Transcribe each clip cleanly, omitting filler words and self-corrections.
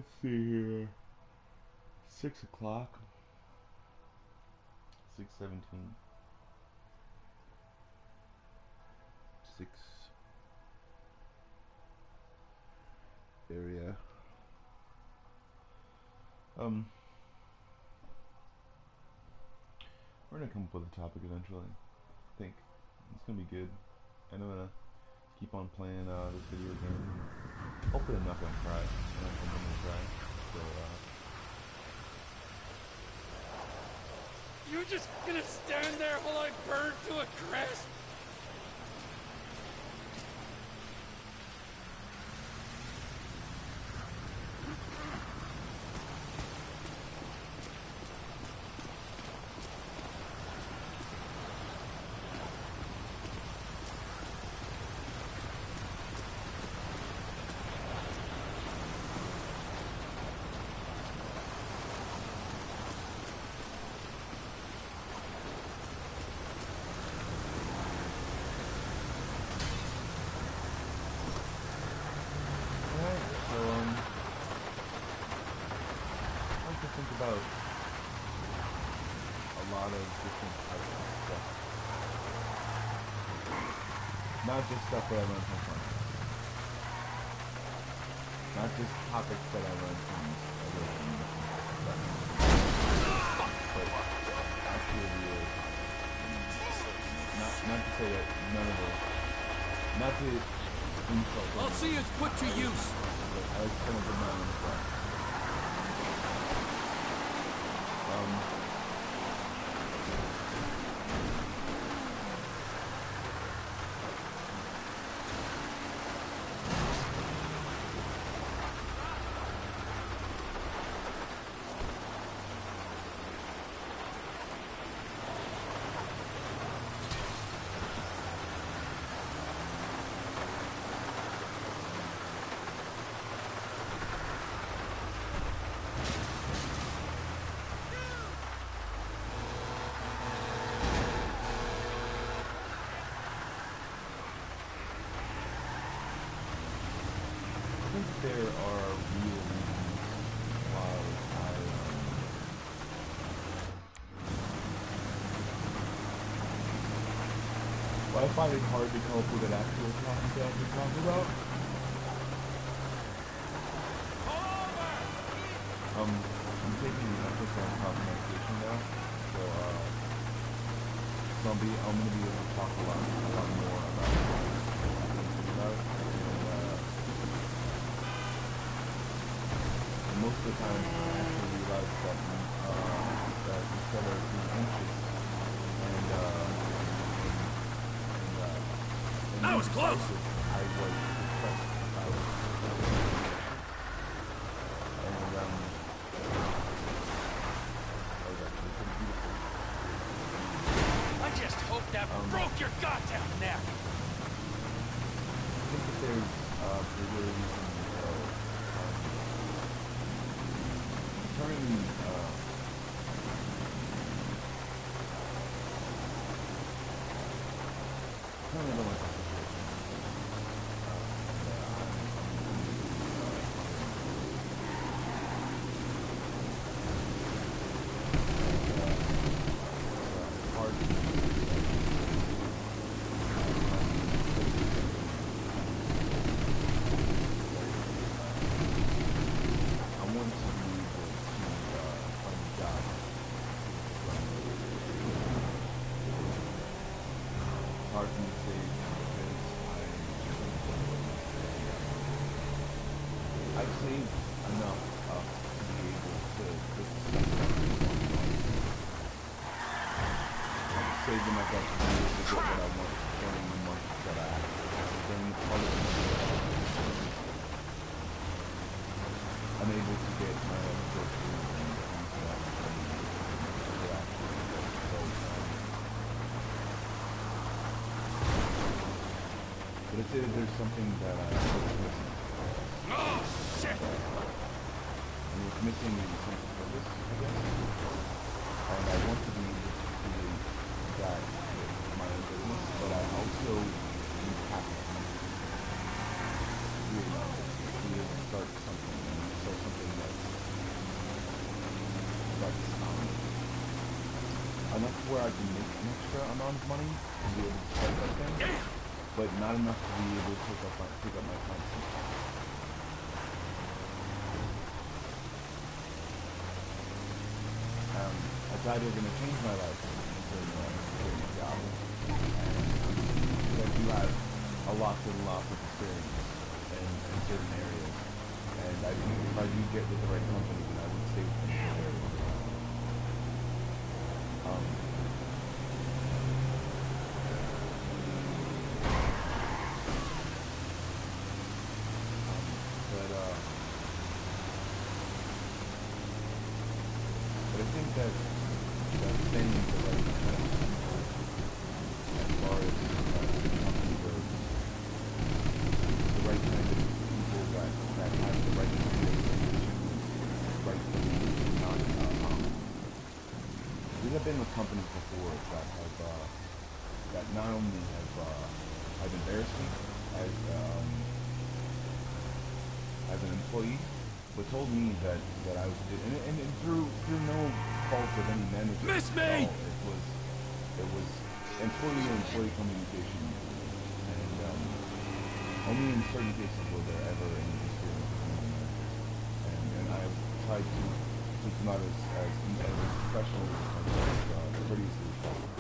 Let's see here. 6 o'clock. 6:17. 6 area. We're gonna come up with a topic eventually. I think it's gonna be good. I'm gonna keep on playing this video game. Hopefully I'm not gonna cry. I'm not gonna cry. So You're just gonna stand there while I burn to a crisp? about a lot of different types of stuff. Not just stuff that I learned from friends. Not just topics that I learned from other things. But actually real topics. Not to say that none of those, not to insult them. I'll see it's put to use. I kind of did my own stuff. There are real reasons why I find it hard to come up with an actual topic that I can talk about. I'm taking on medication now, so I'm gonna be able to talk a lot more about it. Most of the time, I actually realize that instead of being anxious and that was close. I was depressed. That was actually pretty beautiful. I just hope that broke your goddamn neck. I think that there's bigger reasons. Currently, don't like the situation. Hard to I want to be hard for me to say because I've saved enough to be able to I've saved enough to be able to get what I want during the month that I have. During the part of the month that I have. I'm able to get my own groceries and things that but it's either there's something that I was missing. Oh, shit! And what's missing is a sense of purpose, I guess. And I want to be able to do that with my own business, but I also need capital. To be able to start something, and start something enough to where I can make an extra amount of money and be able to start that thing, but not enough to be able to pick up my time. I decided it was going to change my life in certain job, and I do have a lot of experience in certain areas, and I think if I do get with the right company, then I would stay with them for a very long time. But I think that staying with the right company, as far as the company goes, the right kind of people that have the right kind of right things, not we have been with companies before that not only have embarrassed me as an employee, but told me that I was, and through no fault of any manager. Miss me! It was employee communication, and only in certain cases were there ever any experience with managers, and I have tried to come out as professional as courteously as possible.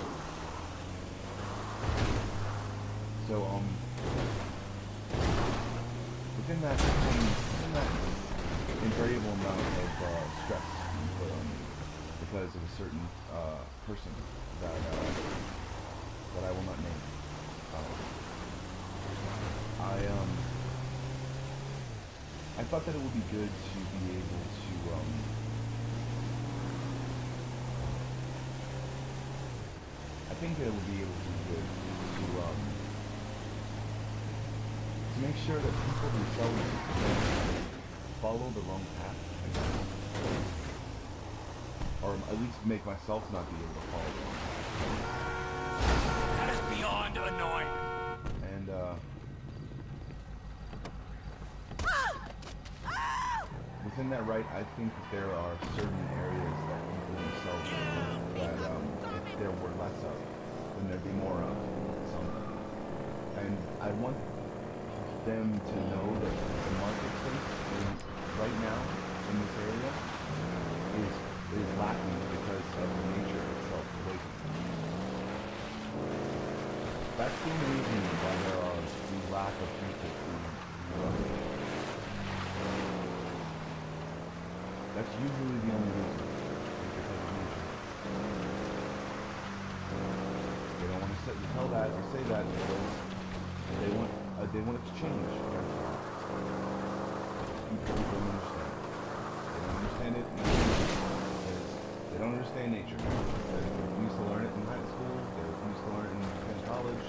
So within that invariable amount of stress you put on me because of a certain person that I will not name. I thought that it would be good to be able to I think that it would be able to be good to make sure that people themselves don't follow the wrong path, or at least make myself not be able to follow the wrong path. That is beyond annoying. And within that right, I think that there are certain areas that people themselves that if there were less of, then there'd be more of something. And I want them to know that the marketplace is right now in this area is lacking because of the nature itself awakening. That's the only reason why there are the lack of people who run. That's usually the only reason, is because of nature. They don't want to tell that or say that because they want it to change. People don't understand. They don't understand it because they don't understand nature. They refuse to learn it in high school. They refuse to learn it in college.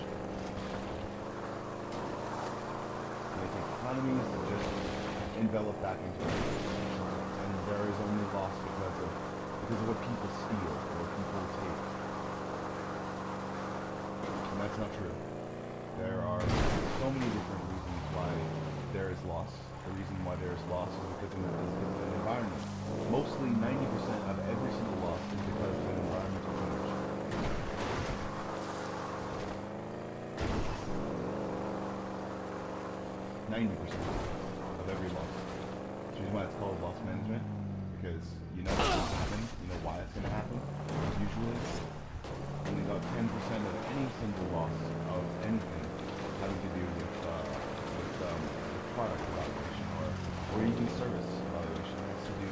They take economies to just envelop back into it. And there is only loss because of what people steal or what people take. And that's not true. There are so many different reasons why there is loss. The reason why there is loss is because of an environment. Mostly 90% of every single loss is because of an environmental change. 90% of every loss. That's the reason why it's called loss management, because you know what's going to happen, you know why it's going to happen. Usually, only about 10% of any single loss of anything having to do with product evaluation or even service evaluation has to do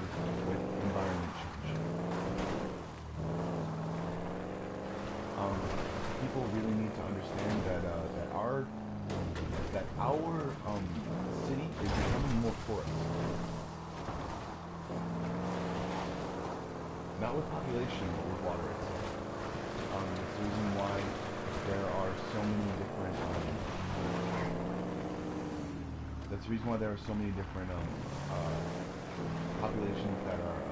with environment change. People really need to understand that our city is becoming more porous. Not with population, but with water itself. It's the reason why there are so many different that's the reason why there are so many different populations that are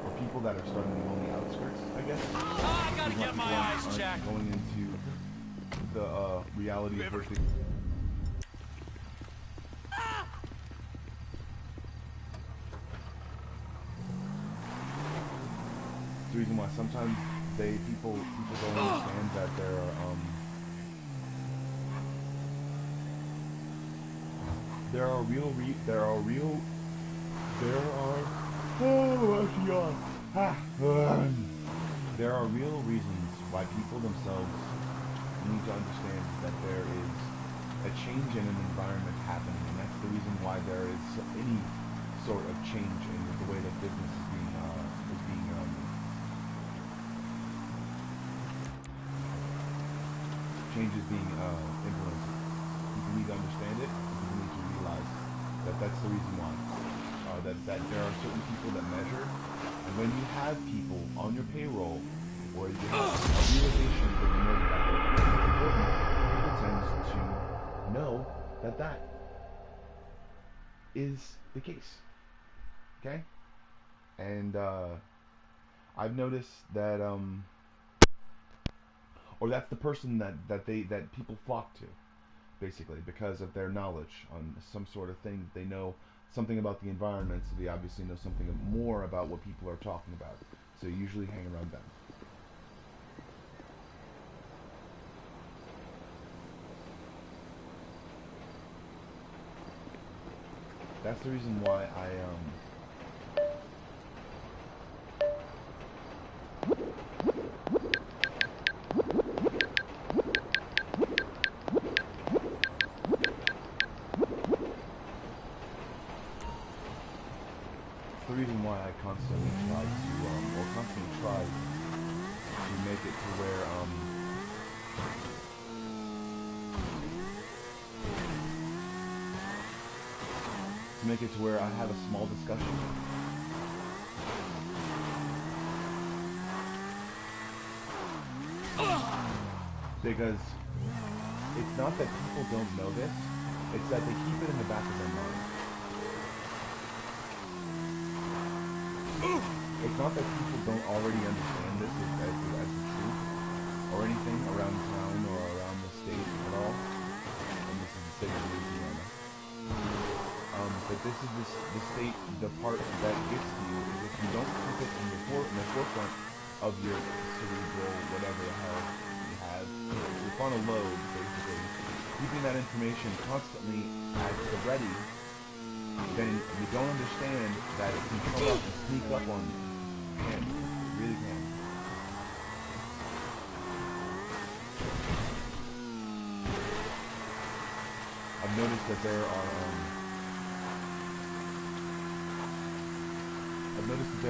or people that are starting to go on the outskirts, I guess. I gotta get my eyes checked. Going into the reality of working. The reason why sometimes people don't understand that there are there are real reasons why people themselves need to understand that there is a change in an environment happening, and that's the reason why there is any sort of change in the way that business is being implemented. People need to understand it. People need to realize that that's the reason why. That there are certain people that measure, and when you have people on your payroll, or you have a realization that you know that that's important, people tend to know that that is the case. Okay? And I've noticed that or that's the person that people flock to, basically, because of their knowledge on some sort of thing. They know something about the environment, so they obviously know something more about what people are talking about. So you usually hang around them. That's the reason why I constantly try to make it to where I have a small discussion. Because it's not that people don't know this, it's that they keep it in the back of their mind. It's not that people don't already understand this as the truth, or anything around town or around the state at all. And this is the state of Louisiana. But this is the state, the part that gets to you is if you don't keep it in the forefront of your cerebral, whatever the hell you have, your frontal lobe, basically, keeping that information constantly at the ready, then you don't understand that it can come up and sneak up on you. It can. It really can. I've noticed that there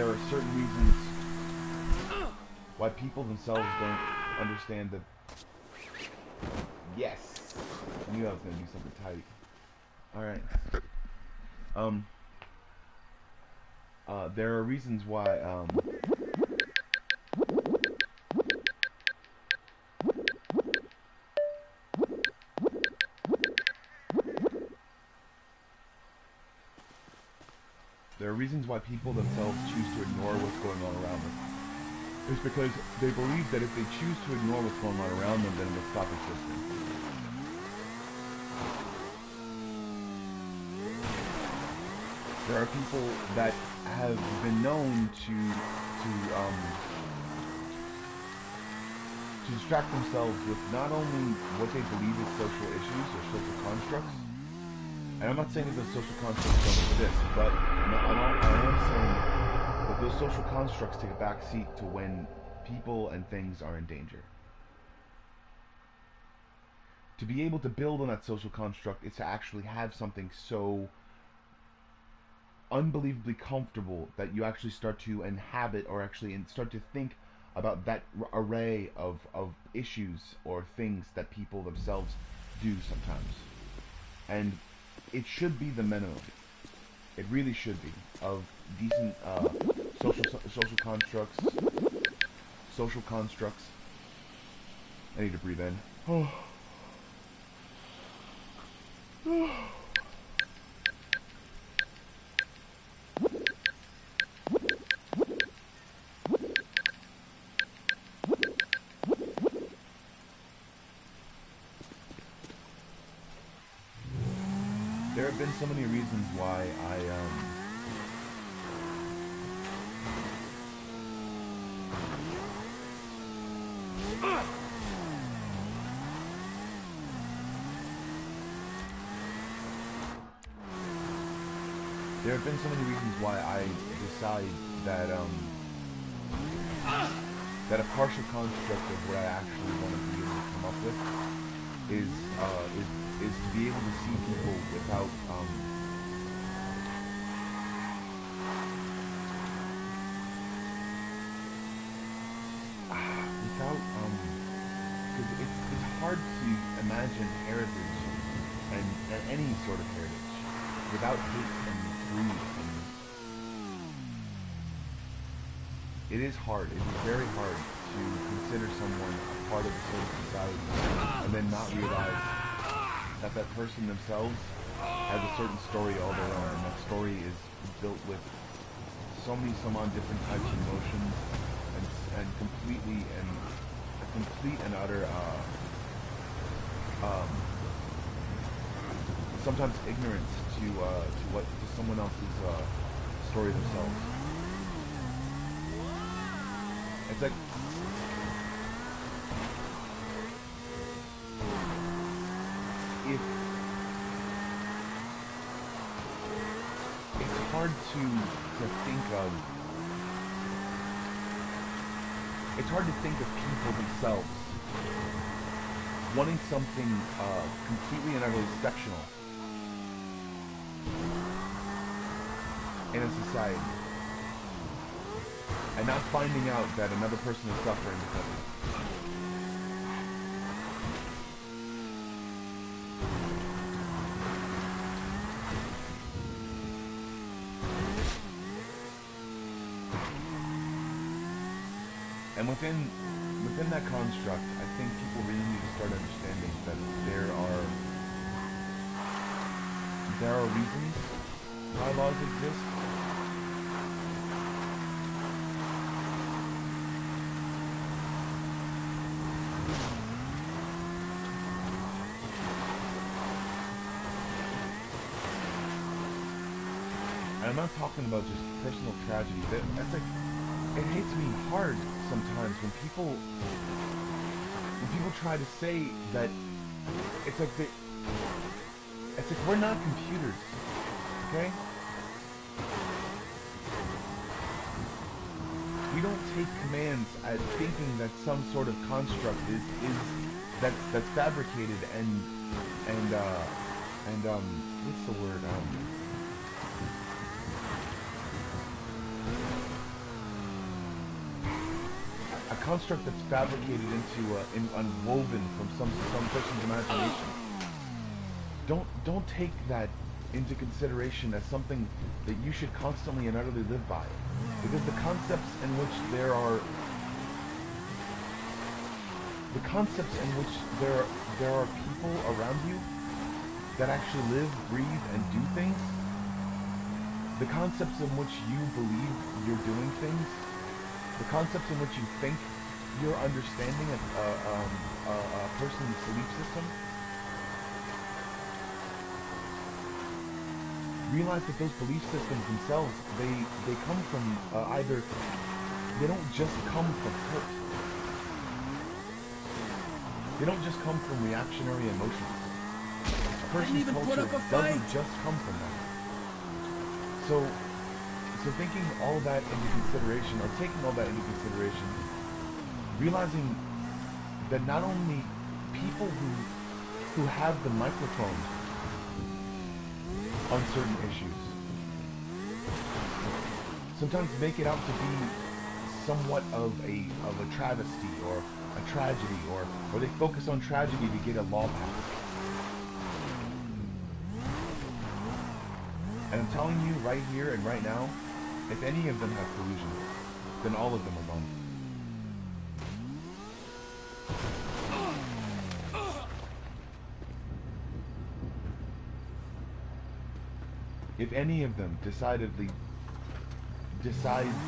are certain reasons why people themselves don't understand that. Yes! I knew I was going to do something tight. Alright. There are reasons why, people themselves choose to ignore what's going on around them. It's because they believe that if they choose to ignore what's going on around them, then it will stop existing. There are people that have been known to distract themselves with not only what they believe is social issues or social constructs, and I'm not saying that those social constructs don't exist, but I am saying that those social constructs take a back seat to when people and things are in danger. To be able to build on that social construct is to actually have something so unbelievably comfortable that you actually start to inhabit or actually start to think about that array of issues or things that people themselves do sometimes. And it should be the minimum. It really should be of decent social constructs. I need to breathe in. There have been so many reasons why there have been so many reasons why I decide that that a partial construct of what I actually want to be able to come up with is to be able to see people without because it's hard to imagine heritage and any sort of heritage without hate and greed. And it is hard. It is very hard to consider someone a part of a certain society and then not realize that that person themselves has a certain story all their own, and that story is built with some on different types of emotions and completely and a complete and utter sometimes ignorance to someone else's story themselves. It's like if it's hard to think of. It's hard to think of people themselves wanting something completely and utterly sectional in a society and not finding out that another person is suffering because of it. And within that construct, I think people really need to start understanding that there are reasons why laws exist. And I'm not talking about just personal tragedy. That's like, it hits me hard sometimes when people try to say that it's like we're not computers, okay? We don't take commands at thinking that some sort of construct is that's fabricated and what's the word? A construct that's fabricated into and woven from some person's imagination. Don't take that into consideration as something that you should constantly and utterly live by, because the concepts in which there are people around you that actually live, breathe, and do things, the concepts in which you believe you're doing things, the concepts in which you think you're understanding a person's belief system, realize that those belief systems themselves, they come from either, they don't just come from hurt. They don't just come from reactionary emotions. A person's culture doesn't just come from that. So taking all that into consideration, or taking all that into consideration, realizing that not only people who have the microphone on certain issues sometimes make it out to be somewhat of a travesty or a tragedy, or they focus on tragedy to get a law passed. And I'm telling you right here and right now, if any of them have collusion, then all of them are wrong. If any of them decide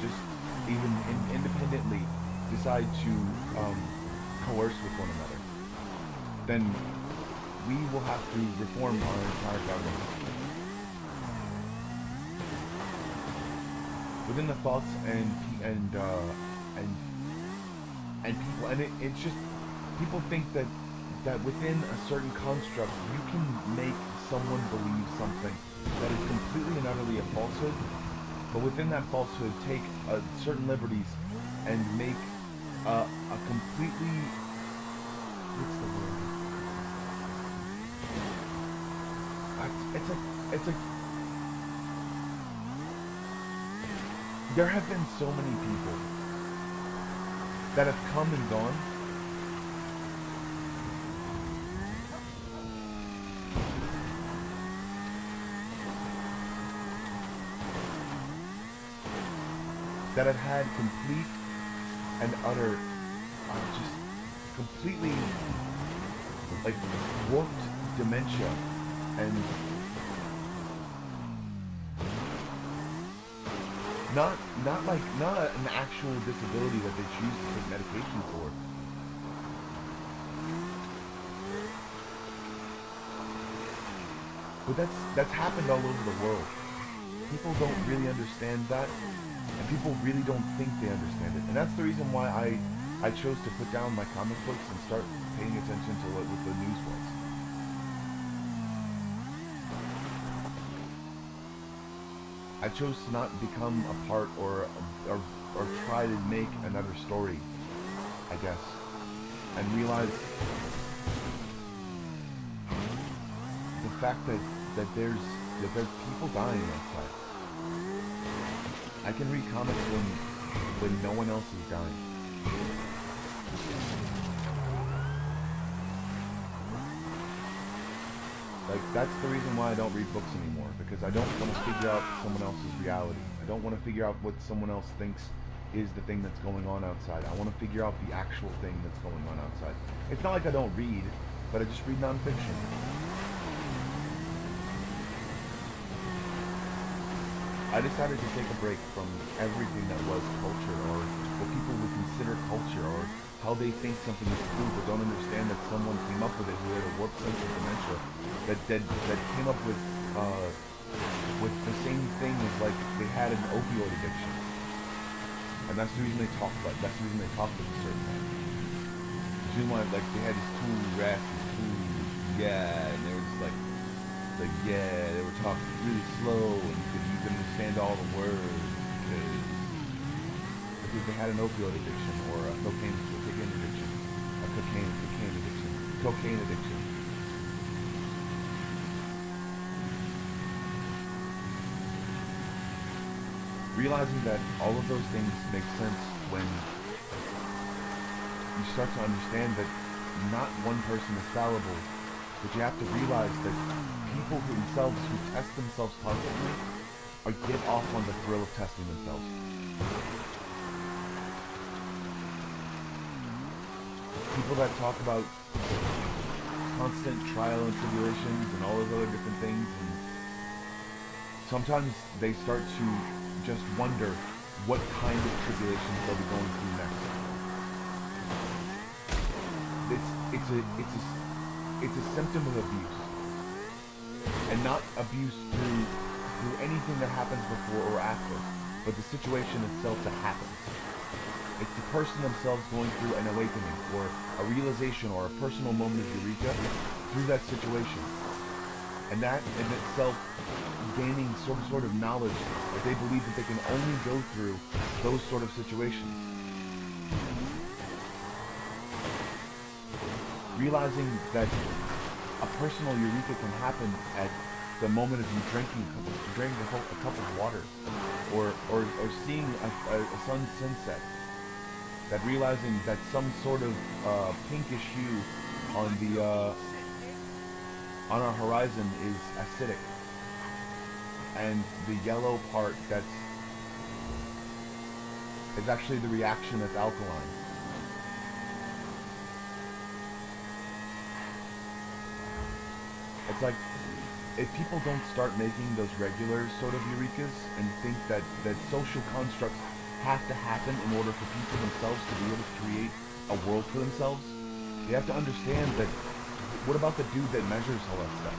just even independently decide to coerce with one another, then we will have to reform our entire government. Within the thoughts and people, and it's just, people think that within a certain construct you can make someone believe something that is completely and utterly a falsehood, but within that falsehood take certain liberties and make a completely, what's the word? It's a, there have been so many people that have come and gone that have had complete and utter, just completely, like, warped dementia and not an actual disability that they choose to take medication for. But that's happened all over the world. People don't really understand that, and people really don't think they understand it. And that's the reason why I chose to put down my comic books and start paying attention to what the news was. I chose to not become a part or try to make another story, I guess, and realize the fact that there's people dying outside. I can read comics when no one else is dying. Like, that's the reason why I don't read books anymore, because I don't want to figure out someone else's reality. I don't want to figure out what someone else thinks is the thing that's going on outside. I want to figure out the actual thing that's going on outside. It's not like I don't read, but I just read nonfiction. I decided to take a break from everything that was culture, or what people would consider culture, or how they think something is cool but don't understand that someone came up with it who had a warped sense of dementia that came up with the same thing as, like, they had an opioid addiction. And that's the reason they talk like a certain way. The reason why, like, they had this cool rap, and they were just like they were talking really slow, and you could understand all the words because they had an opioid addiction, or a cocaine addiction. Realizing that all of those things make sense when you start to understand that not one person is fallible, but you have to realize that people themselves who test themselves constantly get off on the thrill of testing themselves. People that talk about constant trial and tribulations and all those other different things, and sometimes they start to just wonder what kind of tribulations they'll be going through next. It's a symptom of abuse, and not abuse through anything that happens before or after, but the situation itself that happens. It's the person themselves going through an awakening, or a realization, or a personal moment of eureka through that situation, and that in itself gaining sort of knowledge that they believe that they can only go through those sort of situations. Realizing that a personal eureka can happen at the moment of you drinking a cup of water, or seeing a sunset. That realizing that some sort of pinkish hue on our horizon is acidic, and the yellow part is actually the reaction that's alkaline. It's like, if people don't start making those regular sort of eurekas and think that social constructs have to happen in order for people themselves to be able to create a world for themselves, you have to understand that, what about the dude that measures all that stuff?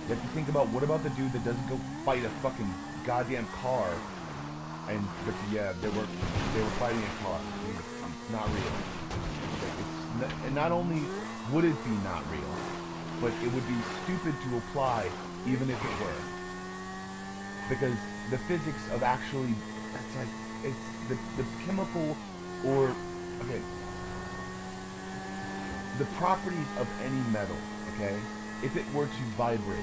You have to think about, what about the dude that doesn't go fight a fucking goddamn car, but yeah, they were fighting a car. I mean, it's not real. And not only would it be not real, but it would be stupid to apply even if it were. Because the physics of actually, it's like, it's the chemical, or, okay, the properties of any metal, okay, if it were to vibrate,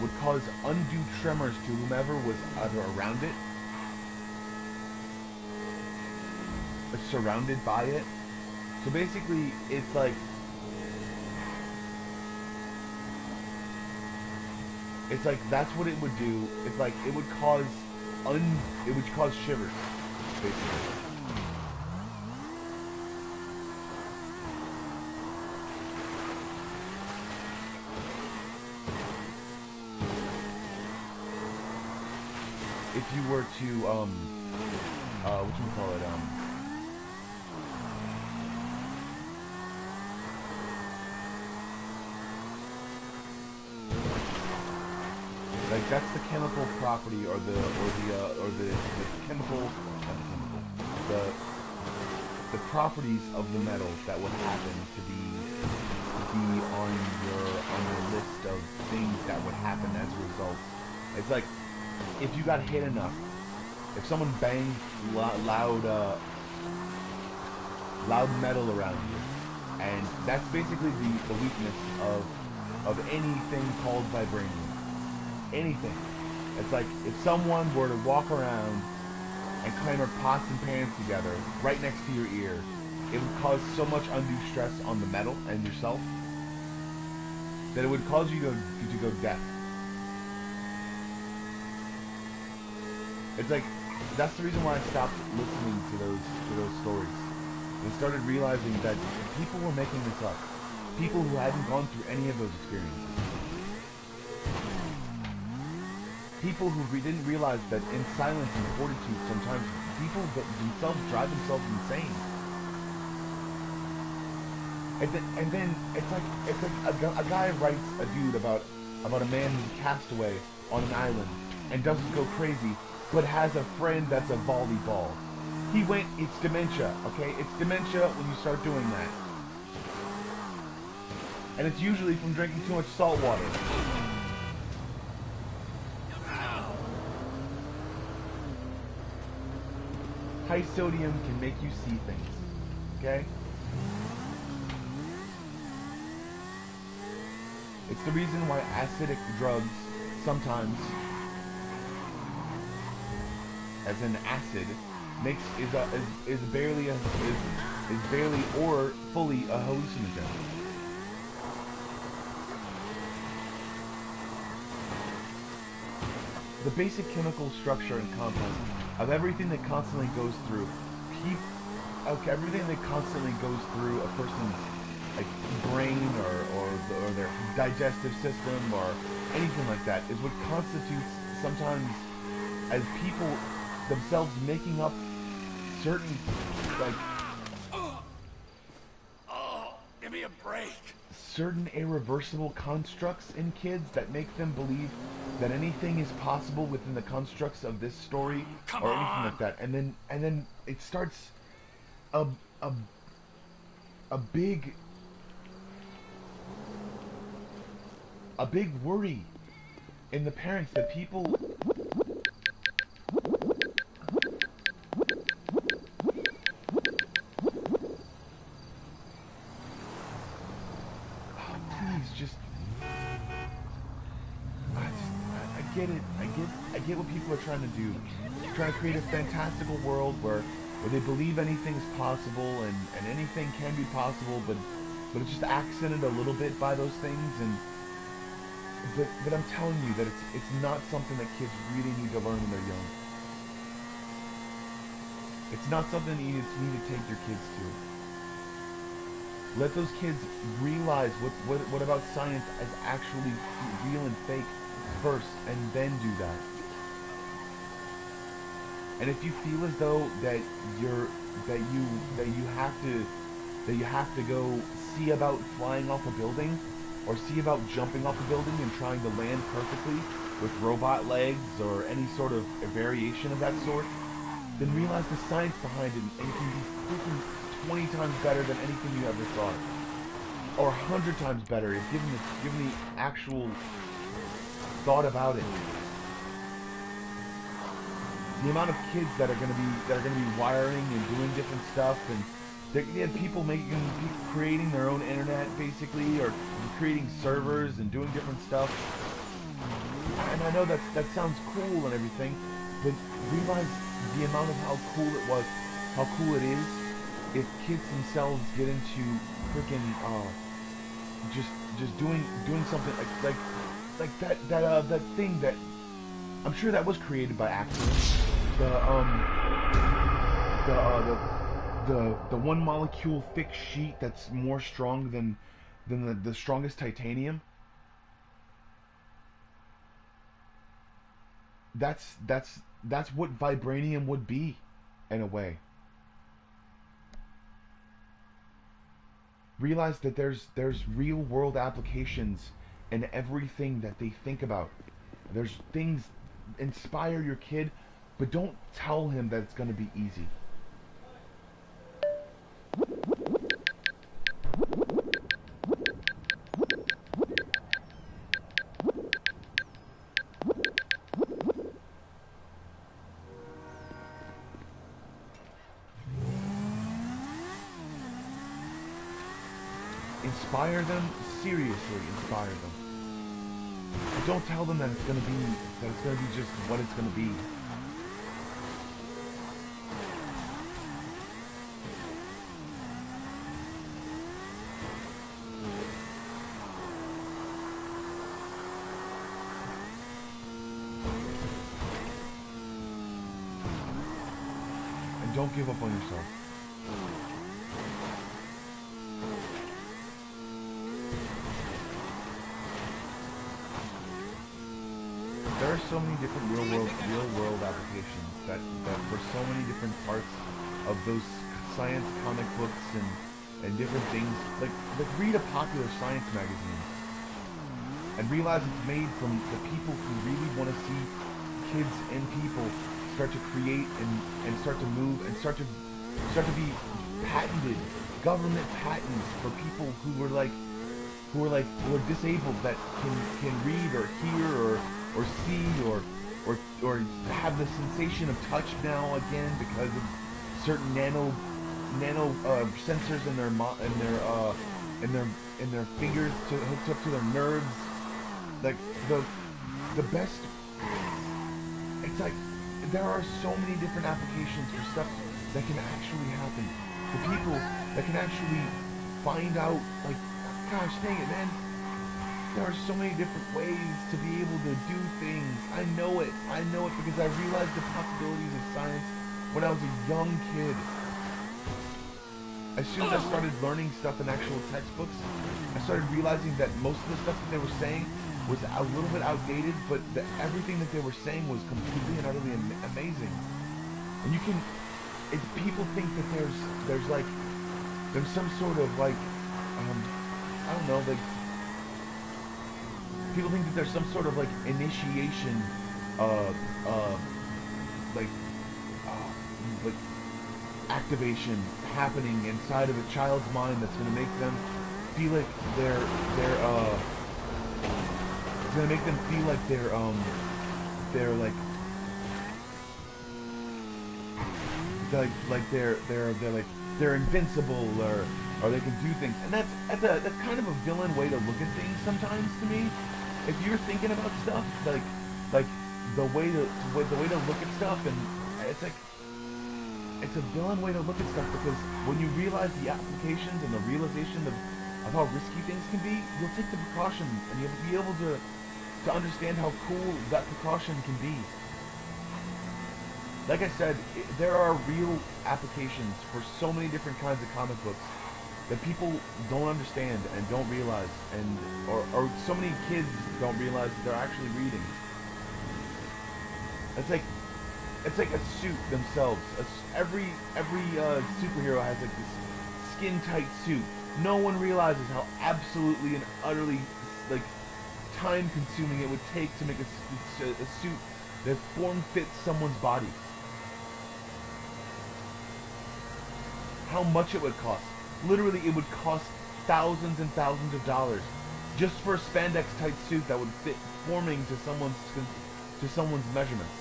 would cause undue tremors to whomever was either around it, or surrounded by it. So basically, it's like, that's what it would do. It's like, it would cause shivers, basically. If you were to, whatchamacallit, like, that's the chemical property, or the chemical, not chemical, the properties of the metals that would happen to be on your list of things that would happen as a result. It's like, if you got hit enough, if someone banged loud metal around you, and that's basically the weakness of anything called vibranium. Anything. It's like, if someone were to walk around and clamor pots and pans together right next to your ear, it would cause so much undue stress on the metal and yourself that it would cause you to go deaf. It's like, that's the reason why I stopped listening to those stories and started realizing that people were making this up. People who hadn't gone through any of those experiences. People who didn't realize that in silence and fortitude, sometimes people themselves drive themselves insane. And then it's like a guy writes a dude about a man who's cast away on an island and doesn't go crazy, but has a friend that's a volleyball. It's dementia, okay? It's dementia when you start doing that. And it's usually from drinking too much salt water. High sodium can make you see things, okay? It's the reason why acidic drugs sometimes, as an acid, is barely or fully a hallucinogen. The basic chemical structure and content of everything that constantly goes through everything that constantly goes through a person's like brain or their digestive system or anything like that is what constitutes sometimes as people themselves making up certain give me a break. Certain irreversible constructs in kids that make them believe that anything is possible within the constructs of this story or anything like that, and then it starts a big worry in the parents that people I get what people are trying to do. They're trying to create a fantastical world where they believe anything's possible and anything can be possible, but it's just accented a little bit by those things. But I'm telling you that it's not something that kids really need to learn when they're young. It's not something that you need to take your kids to. Let those kids realize what about science is actually real and fake first, and then do that. And if you feel as though that you have to go see about flying off a building, or see about jumping off a building and trying to land perfectly with robot legs or any sort of variation of that sort, then realize the science behind it, and it can be freaking 20 times better than anything you ever thought. or 100 times better if given the actual thought about it. The amount of kids that are gonna be wiring and doing different stuff, and people creating their own internet basically, or creating servers and doing different stuff. And I know that sounds cool and everything, but realize the amount of how cool it is if kids themselves get into freaking just doing something like that thing that I'm sure that was created by accident. The one molecule thick sheet that's more strong than the strongest titanium. That's what vibranium would be, in a way. Realize that there's real world applications in everything that they think about. There's things. Inspire your kid, but don't tell him that it's going to be easy. Inspire them, seriously inspire them. But don't tell them that it's gonna be just what it's gonna be. And don't give up on yourself. There are so many different real world applications that for so many different parts of those science comic books and different things. Like read a popular science magazine and realize it's made from the people who really want to see kids and people start to create and start to move and start to be patented, government patents for people who are disabled, that can read or hear or see or have the sensation of touch now again because of certain nano sensors in their fingers hooked up to their nerves. Like the best. It's like there are so many different applications for stuff that can actually happen. For people that can actually find out, like, gosh dang it, man. There are so many different ways to be able to do things. I know it because I realized the possibilities of science when I was a young kid. As soon as I started learning stuff in actual textbooks, I started realizing that most of the stuff that they were saying was a little bit outdated, but everything that they were saying was completely and utterly amazing. And you can, people think that there's some sort of like, I don't know, like, people think that there's some sort of like initiation, like activation happening inside of a child's mind that's gonna make them feel like they're it's gonna make them feel like they're invincible, or they can do things. And that's kind of a villain way to look at things sometimes to me. If you're thinking about stuff like the way to look at stuff, and it's a villain way to look at stuff, because when you realize the applications and the realization of how risky things can be, you'll take the precautions and you'll be able to understand how cool that precaution can be. Like I said, there are real applications for so many different kinds of comic books that people don't understand and don't realize, or so many kids don't realize that they're actually reading. It's like a suit themselves. Every superhero has like this skin-tight suit. No one realizes how absolutely and utterly like time-consuming it would take to make a suit that form-fits someone's body. How much it would cost. Literally, it would cost thousands and thousands of dollars just for a spandex tight suit that would fit forming to someone's measurements.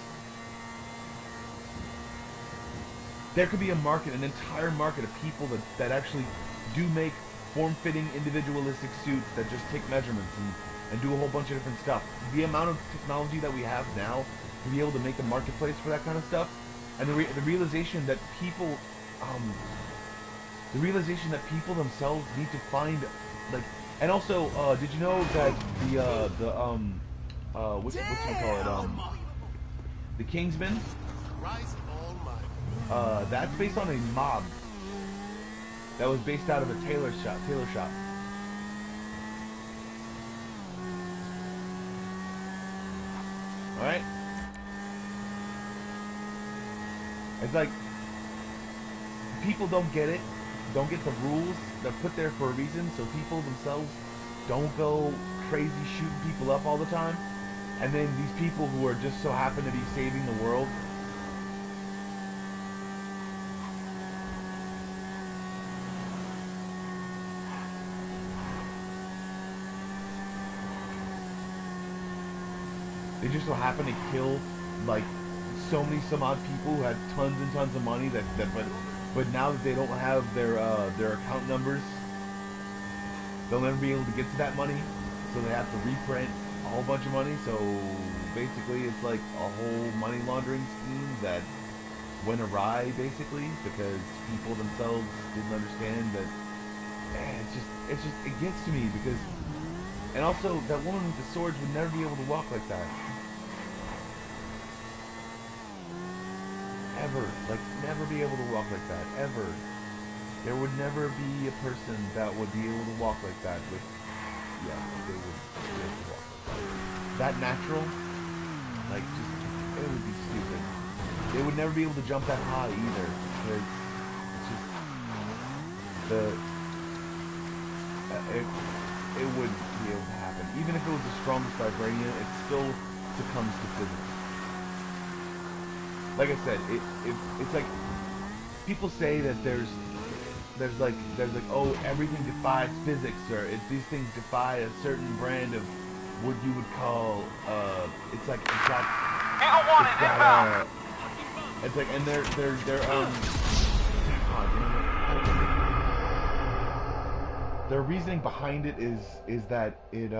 There could be a market, an entire market of people that actually do make form-fitting, individualistic suits that just take measurements and do a whole bunch of different stuff. The amount of technology that we have now to be able to make a marketplace for that kind of stuff, and the realization that people, themselves need to find, like, and also, did you know that what's it call it, the Kingsman, that's based on a mob that was based out of a tailor shop. Alright? It's like, people don't get it, don't get the rules. They're put there for a reason, so people themselves don't go crazy shooting people up all the time. And then these people who are just so happen to be saving the world, they just so happen to kill like some odd people who had tons and tons of money but now that they don't have their account numbers, they'll never be able to get to that money, so they have to reprint a whole bunch of money. So basically it's like a whole money laundering scheme that went awry, basically, because people themselves didn't understand that. Man, it gets to me because, and also that woman with the swords would never be able to walk like that. Ever. Like, never be able to walk like that. Ever. There would never be a person that would be able to walk like that with, yeah, they would be able to walk like that. That natural, like, just, it would be stupid. They would never be able to jump that high either, because it's just, it wouldn't be able to happen. Even if it was the strongest vibranium, it still succumbs to physics. Like I said, it's like, people say that there's like, oh, everything defies physics, or these things defy a certain brand of what you would call, it's like, it's like, and their reasoning behind it is that it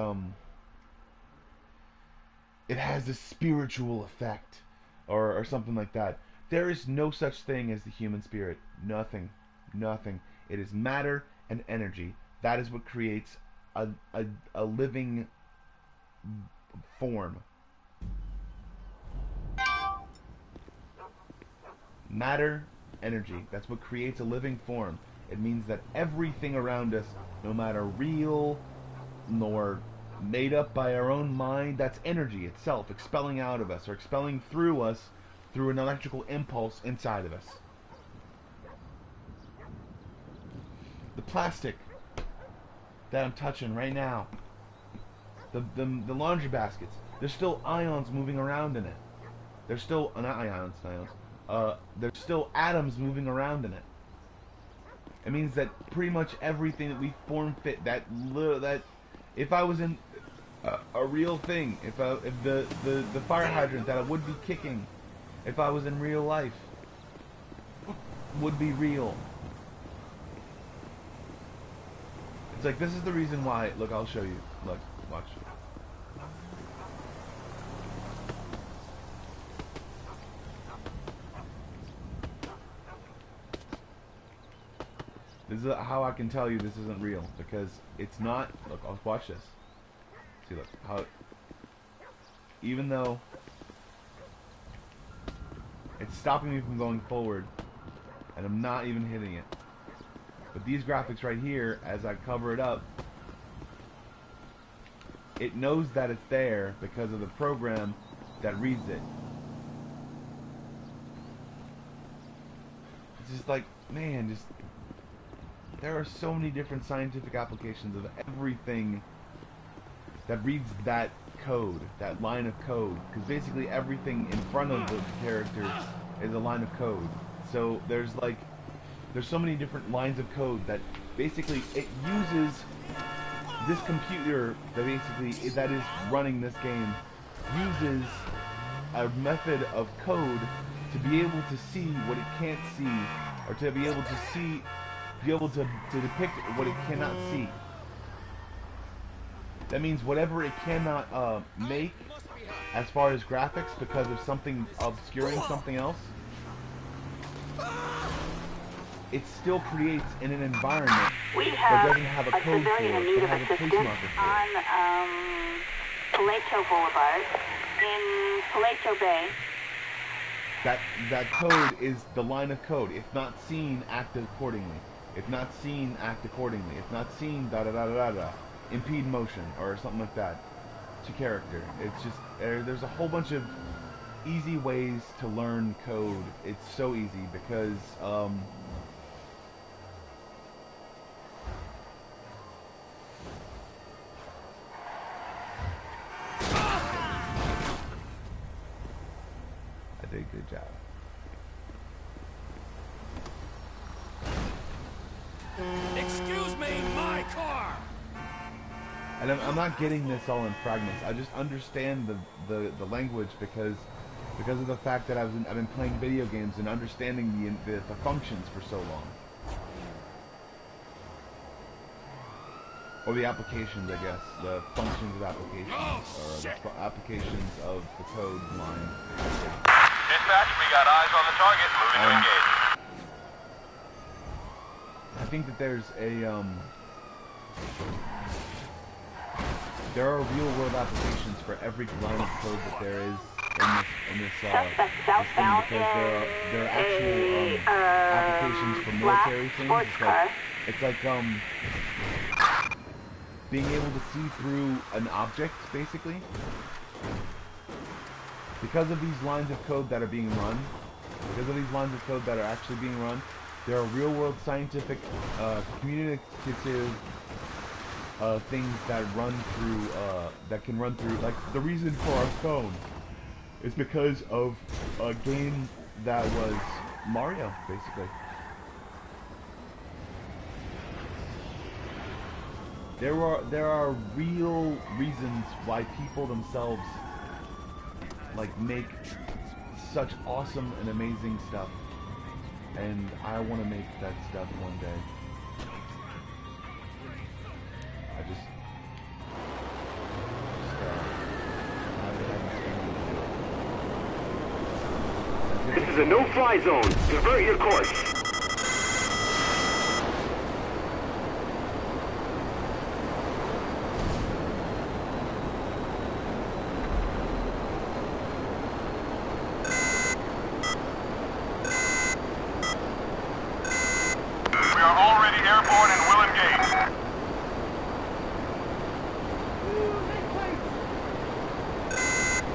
has a spiritual effect. Or something like that. There is no such thing as the human spirit. Nothing. Nothing. It is matter and energy. That is what creates a living form. Matter, energy. That's what creates a living form. It means that everything around us, no matter real nor made up by our own mind, that's energy itself expelling out of us, or expelling through us through an electrical impulse inside of us. The plastic that I'm touching right now, the laundry baskets, there's still ions moving around in it. There's still, not ions, there's still atoms moving around in it. It means that pretty much everything that we form fit, that if I was in a real thing, if the fire hydrant that I would be kicking, if I was in real life, would be real. It's like, this is the reason why. Look, I'll show you. Look, watch. This is how I can tell you this isn't real, because it's not. Look, I'll watch this. See, look, how, even though it's stopping me from going forward, and I'm not even hitting it, but these graphics right here, as I cover it up, it knows that it's there because of the program that reads it. It's just like, man, just, there are so many different scientific applications of everything that reads that code, that line of code, because basically everything in front of the character is a line of code. So there's so many different lines of code that basically it uses this computer that is running this game uses a method of code to be able to see what it can't see, or to be able to depict what it cannot see. That means whatever it cannot make as far as graphics because of something obscuring something else, it still creates in an environment that doesn't have a code for it, but has a place marker for it. On Paleto Boulevard in Paleto Bay. That code is the line of code. If not seen, act accordingly. If not seen, act accordingly. If not seen, da da da da da. Impede motion or something like that to character. It's just there's a whole bunch of easy ways to learn code. It's so easy because I did a good job. Excuse me, my car. And I'm not getting this all in fragments. I just understand the language because of the fact that I've been playing video games and understanding the functions for so long, or the applications, I guess, the functions of applications, or the applications of the code line. Dispatch, we got eyes on the target. Moving to engage. I think that there's there are real-world applications for every line of code that there is in this thing, because there are actual applications for military things. It's like being able to see through an object, basically. Because of these lines of code that are being run, there are real-world scientific, communicative things that can run through, like the reason for our phone is because of a game that was Mario, basically. There are real reasons why people themselves like make such awesome and amazing stuff, and I want to make that stuff one day. This is a no-fly zone. Divert your course. We are already airborne and will engage.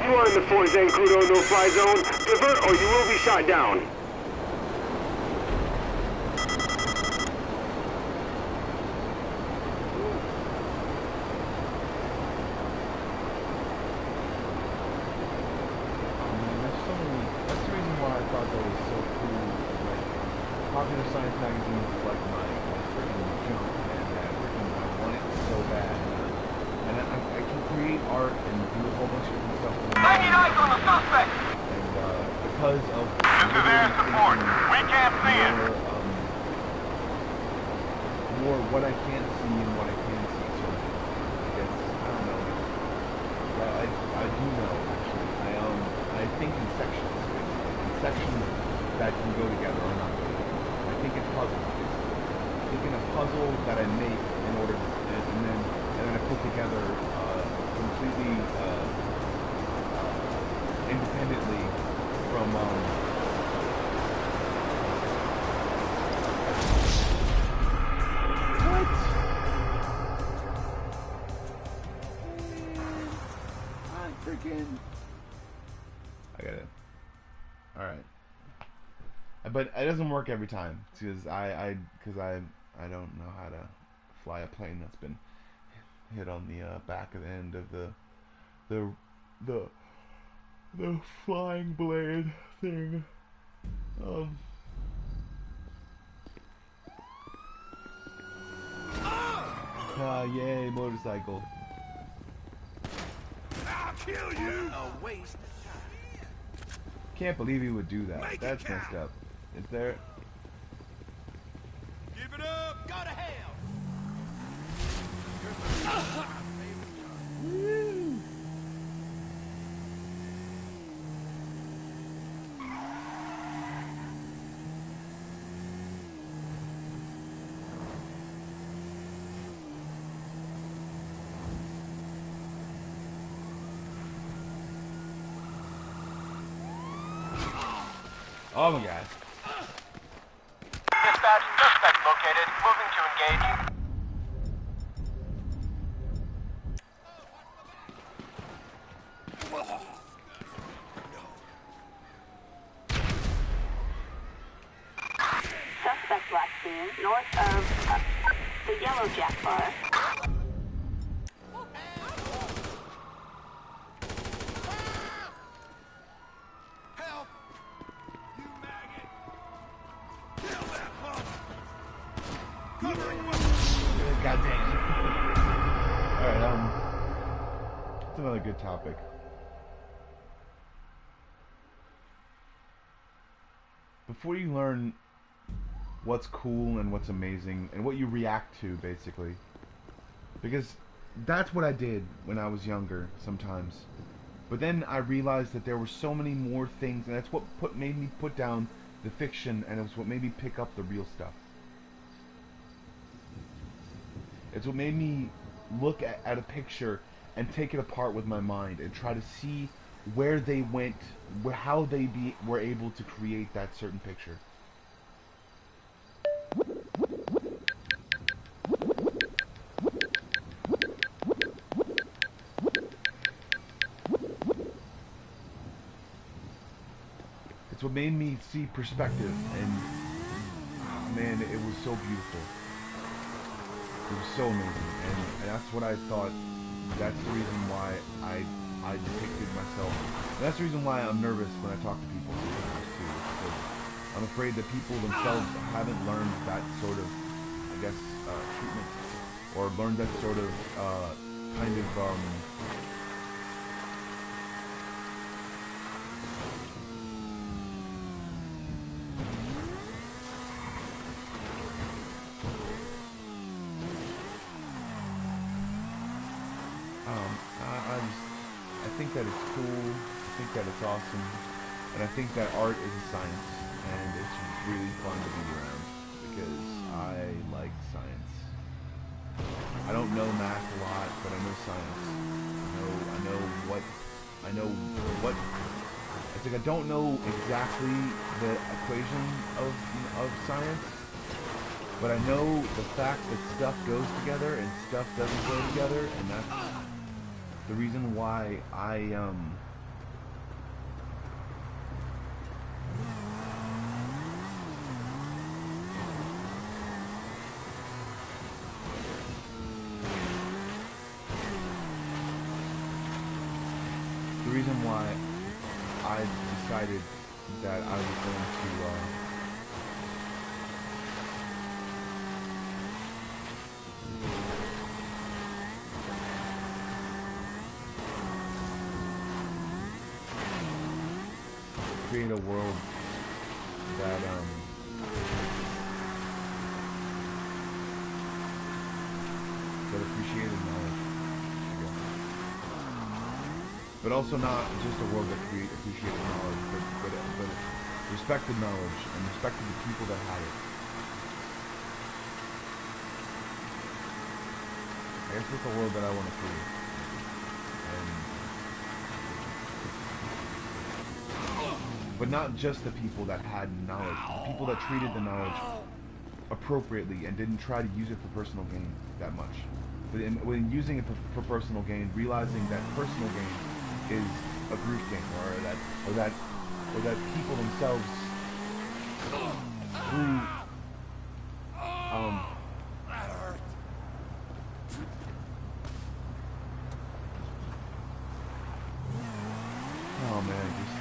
You are in the Fort Zancudo no-fly zone. Divert or you will be shot down. That's the reason why I thought that was so cool. Like, popular science magazines is like my freaking junk, and I want it so bad. And I can create art and do a whole bunch of different stuff. Hanging eyes on the suspect. And because of This is air support. We can't see it. More what I can't see and what I can see, sort of. I guess, I don't know. Well, I do know, actually. I think in sections, basically. In sections that can go together or not go together. I think in puzzles, basically. I think in a puzzle that I make in order to, and then I put together completely independently from what? I'm freaking. I got it. All right. But it doesn't work every time because I don't know how to fly a plane that's been hit on the back of the end of the flying blade thing. Ah, yay, motorcycle. I'll kill you! A waste of time. Can't believe he would do that. That's messed up. Is there? Give it up! Go to hell! Oh my god. Dispatch, suspect located. Moving to engage. Suspect last seen north of the Yellow Jack Bar. Help! You maggot! Kill that punk! Covering weapons! God dang it. Alright, it's another good topic. Before you learn what's cool and what's amazing and what you react to, basically, because that's what I did when I was younger sometimes, but then I realized that there were so many more things, and that's what made me put down the fiction, and it was what made me pick up the real stuff. It's what made me look at a picture and take it apart with my mind and try to see where they went, how they were able to create that certain picture. It's what made me see perspective, and man, it was so beautiful. It was so amazing, and that's what I thought. That's the reason why I depicted myself. And that's the reason why I'm nervous when I talk to people sometimes too. Because I'm afraid that people themselves haven't learned that sort of, I guess, treatment, or learned that sort of kind of I think that it's cool, I think that it's awesome, and I think that art is a science, and it's really fun to be around, because I like science. I don't know math a lot, but I know science. I know what, it's like I don't know exactly the equation of science, but I know the fact that stuff goes together and stuff doesn't go together, and that's the reason why I decided that I was going to create a world that appreciated knowledge, but also not just a world that appreciated knowledge, but respected knowledge and respected the people that had it. I guess that's the world that I want to create. But not just the people that had knowledge, the people that treated the knowledge appropriately and didn't try to use it for personal gain that much. But when using it for personal gain, realizing that personal gain is a group gain, or that people themselves through That hurt. oh man, just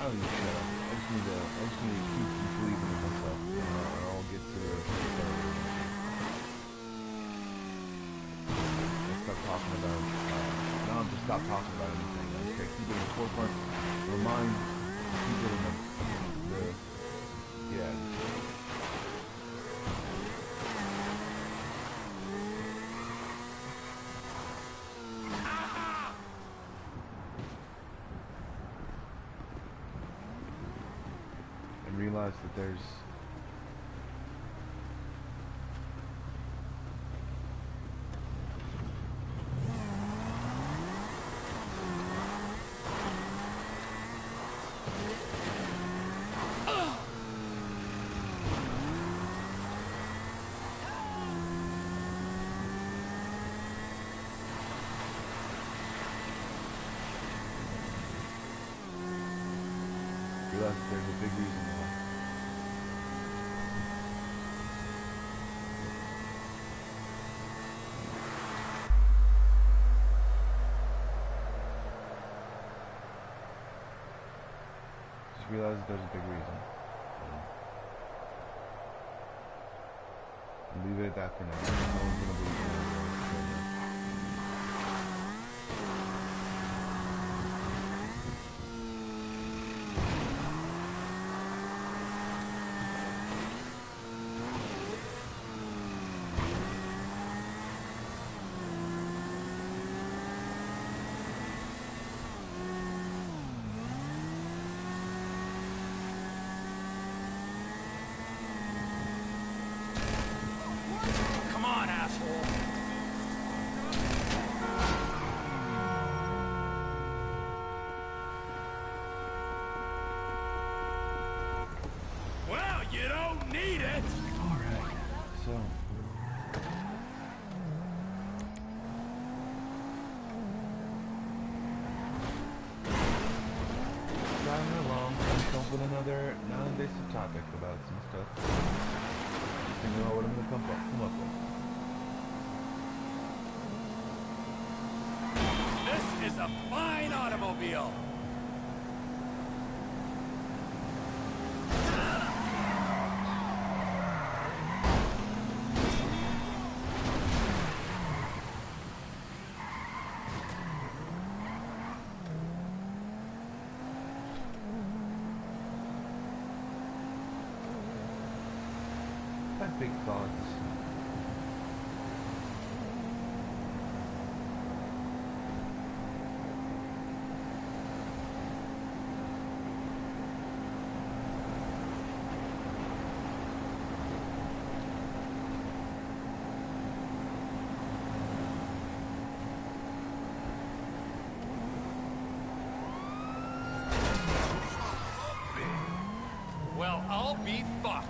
I don't need to shut up. I just need to keep believing in myself, and I'll get to it. I'll stop talking about, I don't have to stop talking about anything. I just gotta keep it in the forefront of my mind, keep it in the yeah. And realize that there's there's a big reason why. Just realize that there's a big reason. And leave it at that for now. No one's gonna believe me. Come on, asshole. Well, you don't need it. Alright, so driving along, come up with another non-invasive topic about some stuff. Just think about what I'm gonna come up with. This is a fine automobile. I've big thoughts. Well, I'll be fucked.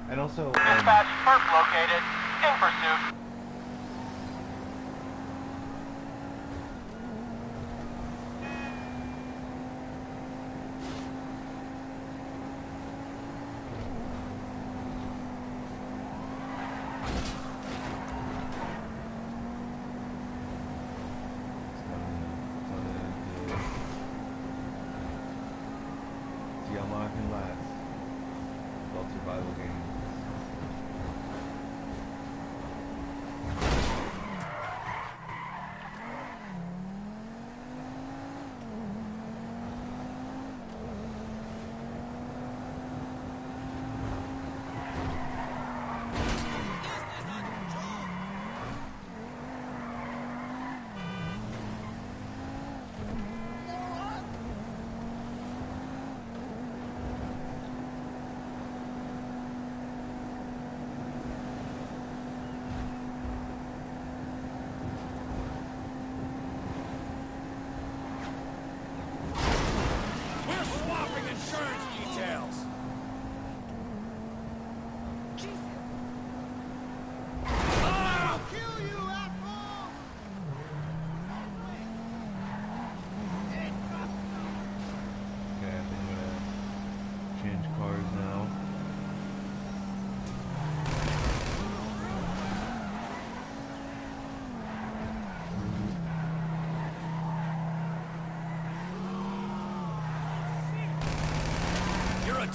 And also, Dispatch, perp located. In pursuit. see how long I can last. Adult survival games.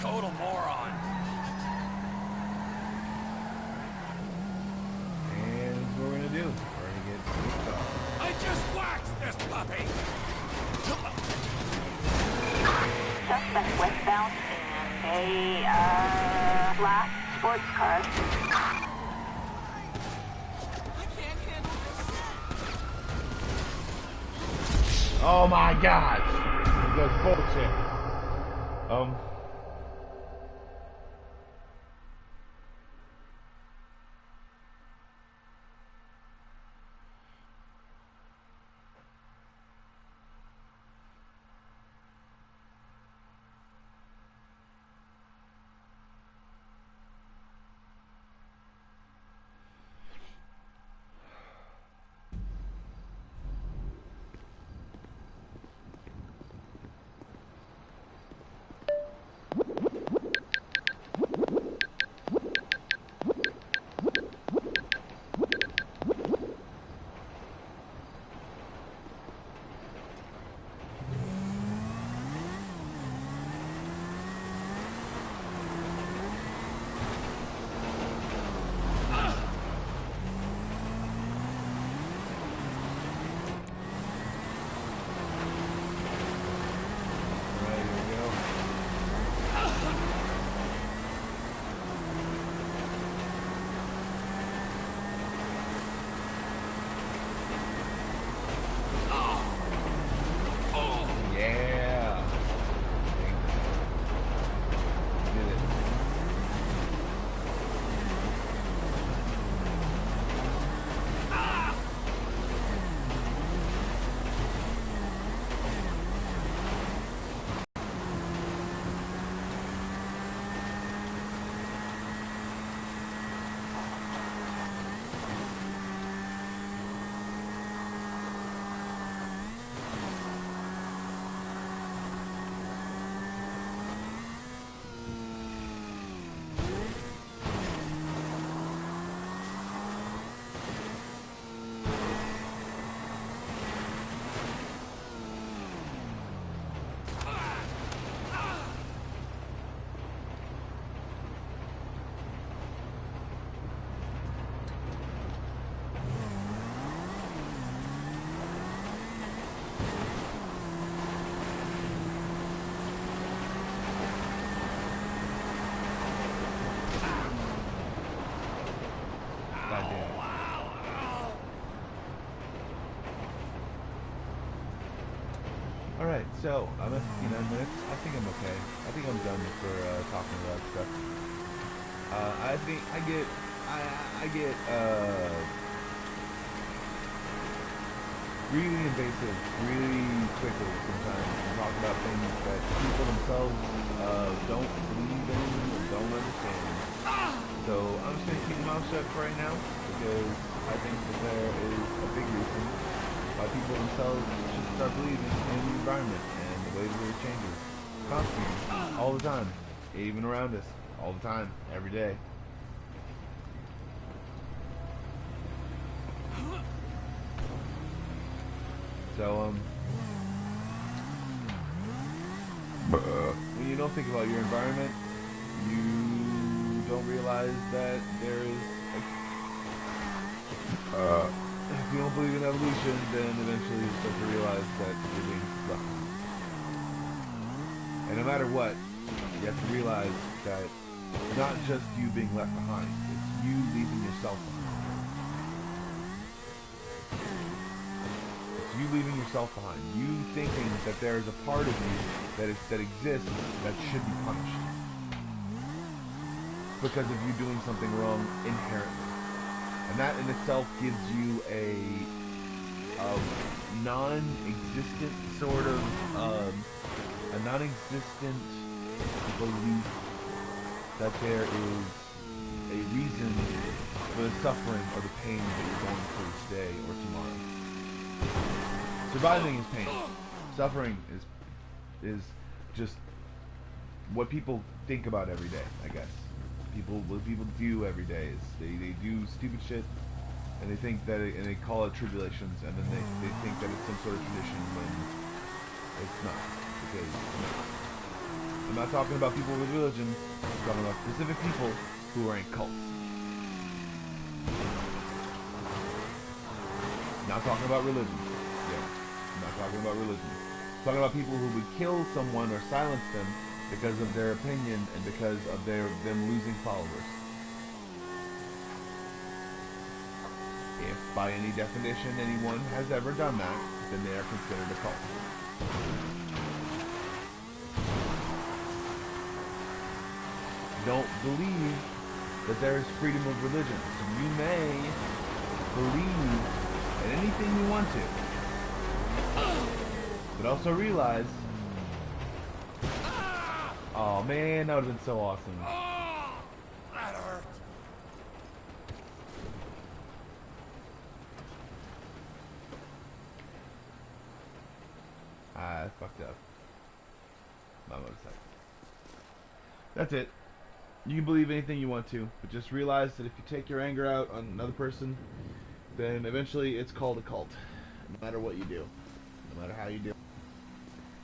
total moron. And that's what we're gonna do. We're gonna get scooped off. I just waxed this puppy. Suspect westbound in a black sports car. I can't handle this. Oh my God! That's bullshit. Alright, so I'm at 59 minutes. I think I'm okay. I think I'm done for talking about stuff. I think I get really invasive really quickly sometimes and talk about things that people themselves don't believe in or don't understand. So I'm just gonna keep my mouth shut for right now because I think that there is a big reason why people themselves should start believing in the environment and the way the world changes. Constantly. All the time. Even around us. All the time. Every day. So, when you don't think about your environment, you don't realize that there is if you don't believe in evolution, then eventually you start to realize that you're being stuck. And no matter what, you have to realize that it's not just you being left behind, it's you leaving yourself behind. It's you leaving yourself behind. You thinking that there is a part of you that exists that should be punished because of you doing something wrong inherently. And that in itself gives you a non-existent sort of, a non-existent belief that there is a reason for the suffering or the pain that you're going through today or tomorrow. Surviving is pain. Suffering is just what people think about every day, I guess. What people do every day is they do stupid shit and they think that and they call it tribulations, and then they think that it's some sort of condition when it's not, because it's not. I'm not talking about people with religion. I'm talking about specific people who are in cults. Not talking about religion. Yeah, I'm not talking about religion. I'm talking about people who would kill someone or silence them because of their opinion and because of them losing followers. If by any definition anyone has ever done that, then they are considered a cult. Don't believe that there is freedom of religion. So you may believe in anything you want to, but also realize, oh man, that would have been so awesome. That hurt. I fucked up. My motorcycle. That's it. You can believe anything you want to, but just realize that if you take your anger out on another person, then eventually it's called a cult. No matter what you do. No matter how you do.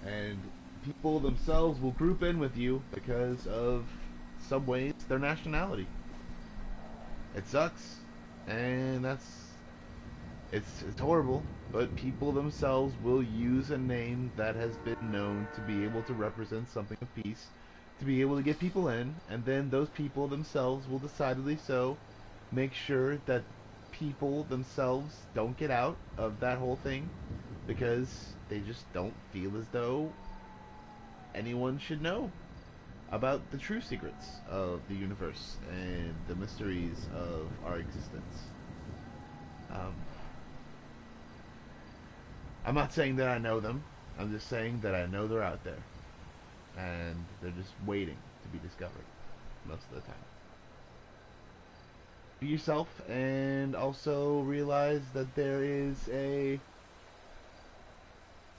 And people themselves will group in with you because of, some ways, their nationality. It sucks. And it's horrible, but people themselves will use a name that has been known to be able to represent something of peace, to be able to get people in, and then those people themselves will decidedly so make sure that people themselves don't get out of that whole thing because they just don't feel as though anyone should know about the true secrets of the universe and the mysteries of our existence. I'm not saying that I know them. I'm just saying that I know they're out there. And they're just waiting to be discovered most of the time. Be yourself, and also realize that there's a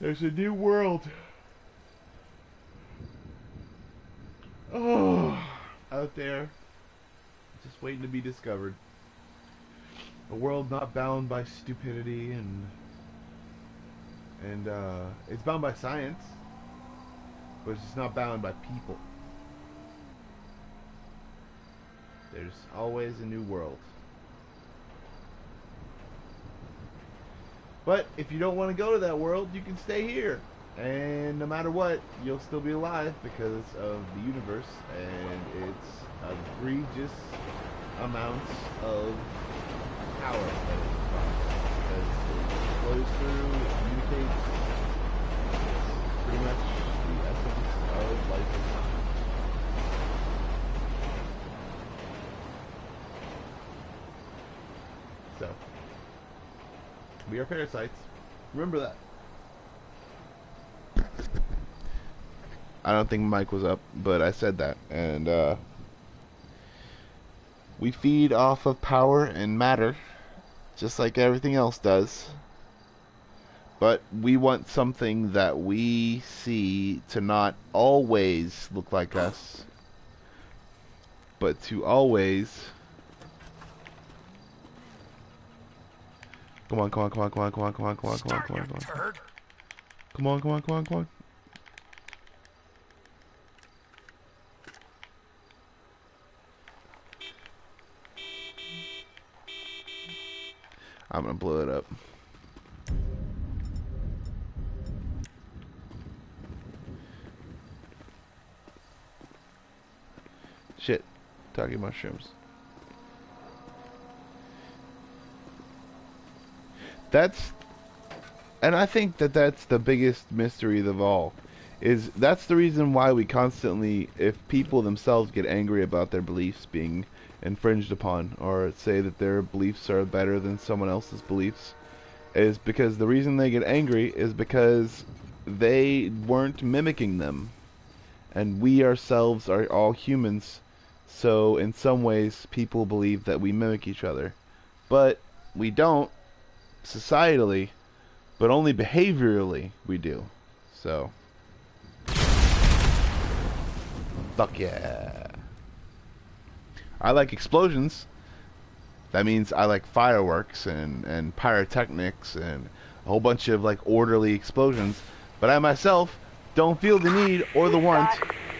new world. Oh, out there, just waiting to be discovered. A world not bound by stupidity and it's bound by science, but it's just not bound by people. There's always a new world. But if you don't want to go to that world, you can stay here. And no matter what, you'll still be alive because of the universe and its egregious amounts of power that it provides. Because it flows through, it communicates. It's pretty much the essence of life itself. So, we are parasites. Remember that. I don't think Mike was up, but I said that. And we feed off of power and matter, just like everything else does. But we want something that we see to not always look like us, but to always... Come on, come on, come on, come on, come on, come on, come on, come on, come on, come on. Come on, come on, come on, come on. I'm gonna blow it up. Shit. Talking mushrooms. And I think that that's the biggest mystery of all. That's the reason why we constantly, if people themselves get angry about their beliefs being infringed upon, or say that their beliefs are better than someone else's beliefs, is because the reason they get angry is because they weren't mimicking them. And we ourselves are all humans, so in some ways people believe that we mimic each other. But we don't, societally, but only behaviorally we do. So, fuck yeah. I like explosions. That means I like fireworks and pyrotechnics and a whole bunch of like orderly explosions. But I myself don't feel the need or the want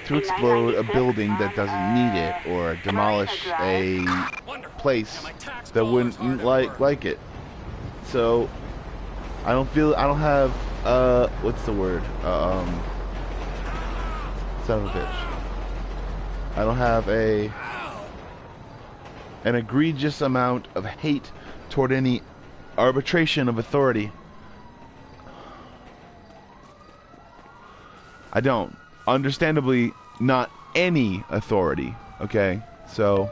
to explode a building that doesn't need it, or demolish a place that wouldn't like it. So I don't have what's the word? Son of a bitch. I don't have an egregious amount of hate toward any arbitration of authority. I don't. Understandably, not any authority, okay? So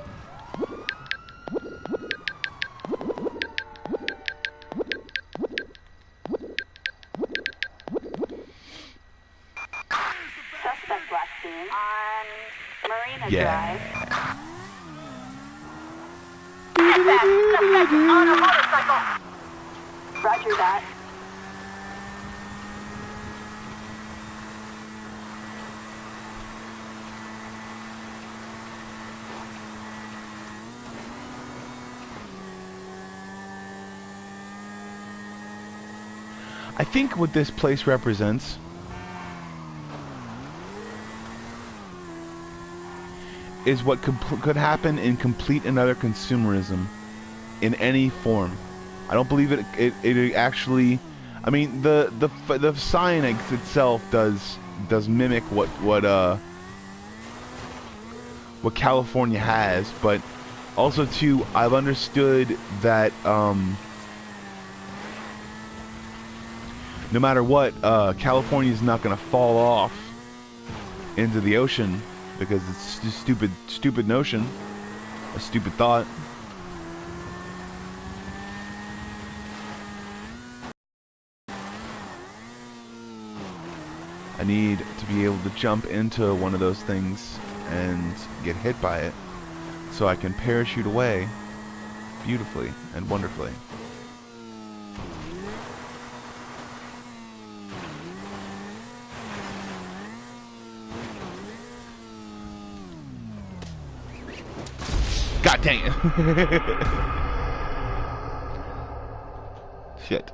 Suspect last seen on Marina yeah. Drive. Suspect on a motorcycle. Roger that. I think what this place represents is what could happen in complete and utter consumerism in any form. I don't believe it actually. I mean, the sign itself does mimic what California has, but also too, I've understood that no matter what, California is not going to fall off into the ocean because it's just a stupid notion, a stupid thought. I need to be able to jump into one of those things and get hit by it so I can parachute away beautifully and wonderfully. God dang it. Shit.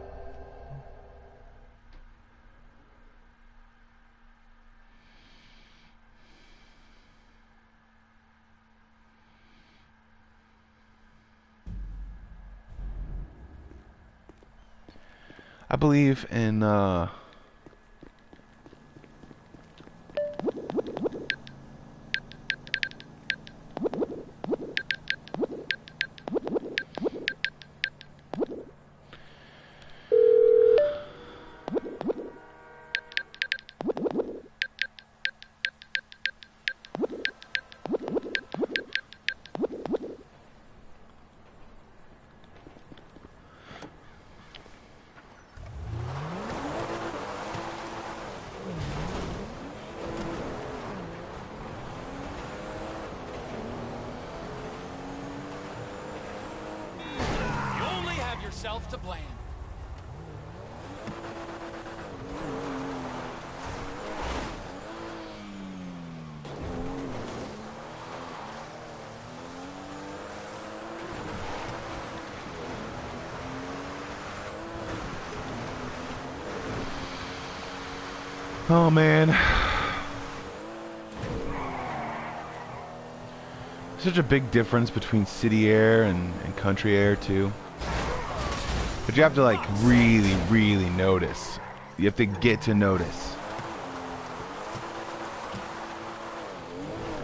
I believe in yourself to blame. oh man. Such a big difference between city air and country air too. But you have to like really notice. You have to get to notice.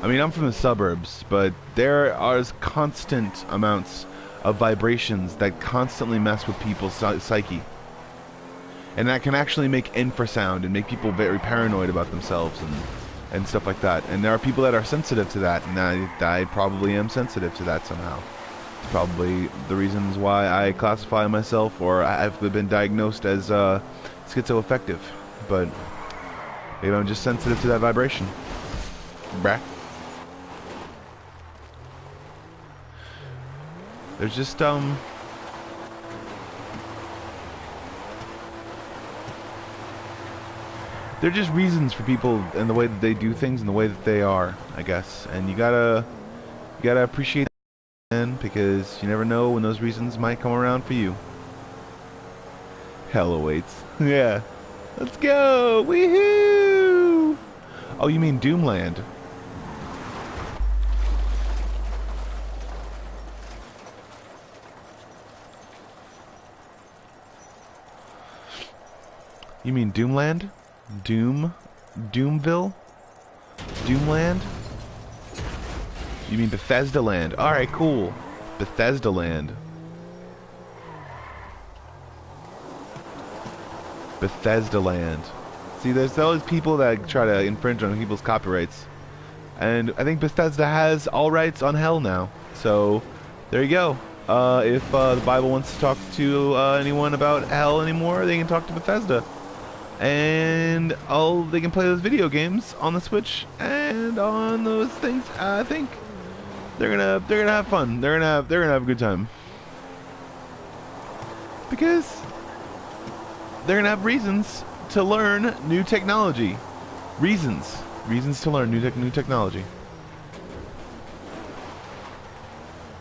I mean, I'm from the suburbs, but there are constant amounts of vibrations that constantly mess with people's psyche. And that can actually make infrasound and make people very paranoid about themselves and stuff like that. And there are people that are sensitive to that, and I probably am sensitive to that somehow. It's probably the reasons why I classify myself, or I've been diagnosed as schizoaffective. But maybe I'm just sensitive to that vibration. Bruh. There's just they're just reasons for people and the way that they do things and the way that they are, I guess. And you gotta appreciate them, because you never know when those reasons might come around for you. Hell awaits. Yeah. Let's go! Woohoo! Oh, you mean Doomland? You mean Doomland? Doomville? Doomland? You mean Bethesda Land? Alright, cool. Bethesda Land. Bethesda Land. See, there's always people that try to infringe on people's copyrights. And I think Bethesda has all rights on hell now. So, there you go. If the Bible wants to talk to anyone about hell anymore, they can talk to Bethesda. And they can play those video games on the Switch and on those things. I think they're gonna have fun. They're gonna have a good time because they're gonna have reasons to learn new technology. Reasons to learn new technology.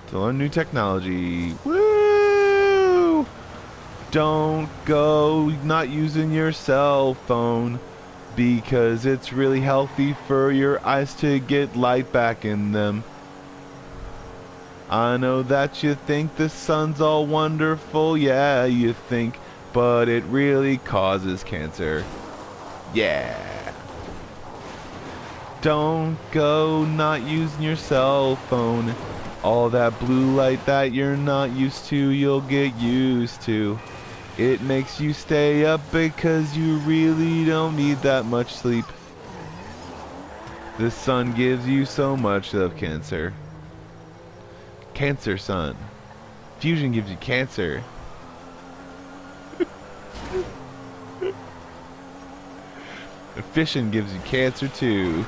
To learn new technology. Woo! Don't go not using your cell phone because it's really healthy for your eyes to get light back in them. I know that you think the sun's all wonderful, yeah, you think, but it really causes cancer. Yeah. Don't go not using your cell phone. All that blue light that you're not used to, you'll get used to. It makes you stay up because you really don't need that much sleep. The sun gives you so much of cancer. Cancer sun. Fusion gives you cancer. Fission gives you cancer too.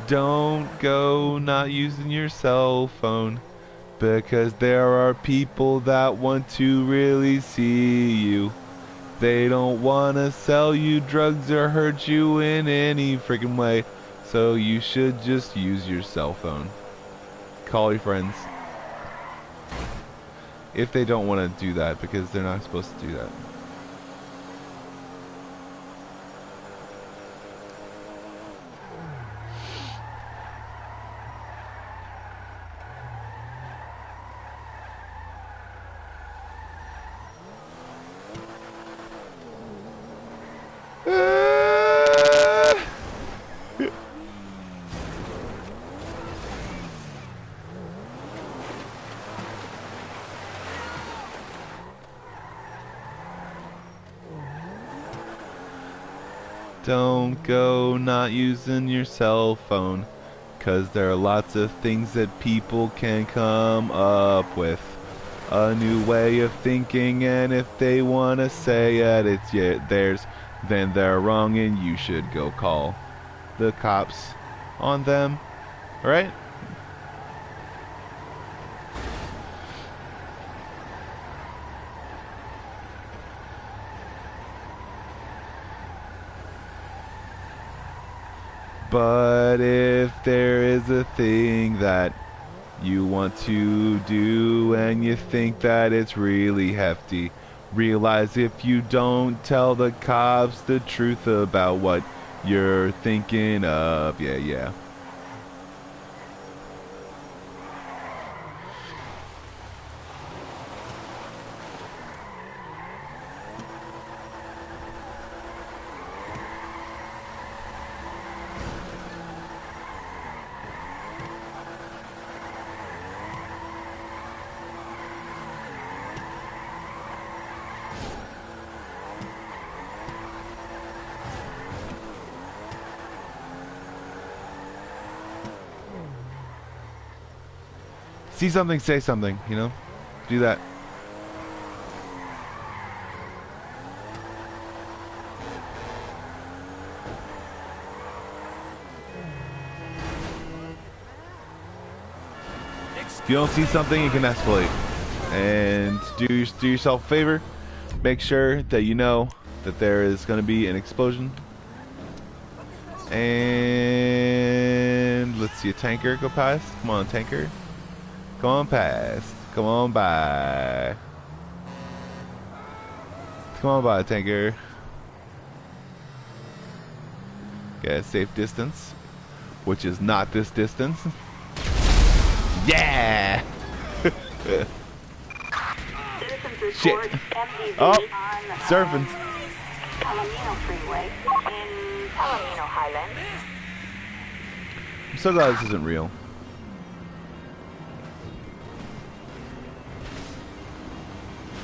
Don't go not using your cell phone because there are people that want to really see you. They don't want to sell you drugs or hurt you in any freaking way. So you should just use your cell phone. Call your friends. If they don't want to do that, because they're not supposed to do that. Don't go not using your cell phone, 'cause there are lots of things that people can come up with. A new way of thinking, and if they want to say it's theirs, then they're wrong and you should go call the cops on them, right? But if there is a thing that you want to do and you think that it's really hefty, realize if you don't tell the cops the truth about what you're thinking of, yeah. See something, say something, you know? Do that. If you don't see something, you can escalate. And do yourself a favor. Make sure that you know that there is going to be an explosion. And let's see a tanker go past. Come on, tanker. Come on past. Come on by. Come on by, tanker. Okay, safe distance, which is not this distance. Yeah! Shit. Oh, surfing. Palomino Freeway in Palomino Highlands. I'm so glad this isn't real.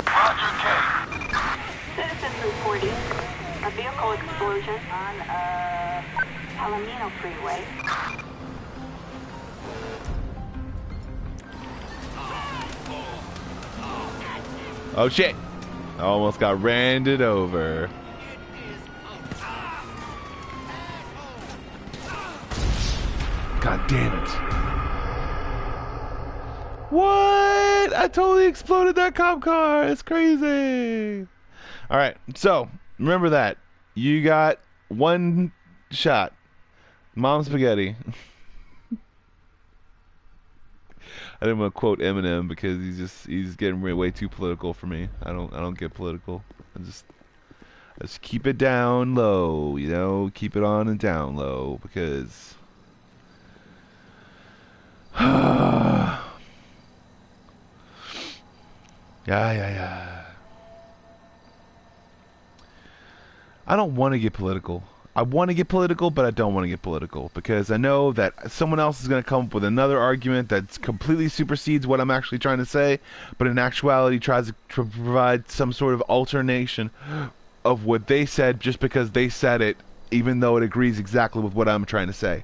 Roger, K. Citizens reporting a vehicle explosion on Palomino Freeway. Oh shit! I almost got randed over. God damn it. What? I totally exploded that cop car. It's crazy. Alright, so remember that. You got one shot. Mom spaghetti. I didn't want to quote Eminem because he's getting way too political for me. I don't get political. I just keep it down low, you know, keep it on and down low because yeah. I don't want to get political. I want to get political, but I don't want to get political because I know that someone else is going to come up with another argument that completely supersedes what I'm actually trying to say, but in actuality tries to provide some sort of alternation of what they said just because they said it, even though it agrees exactly with what I'm trying to say.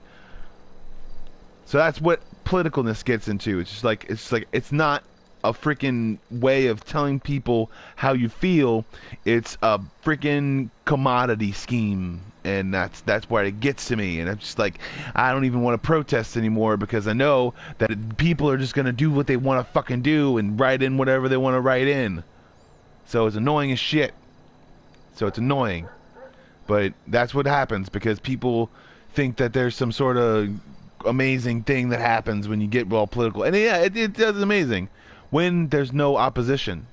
So that's what politicalness gets into. It's like it's not a freaking way of telling people how you feel. It's a freaking commodity scheme. And that's where it gets to me, and I'm just like, I don't even want to protest anymore because I know that people are just gonna do what they want to fucking do and write in whatever they want to write in. So it's annoying as shit. So it's annoying, but that's what happens because people think that there's some sort of amazing thing that happens when you get all political, and yeah, it does amazing when there's no opposition.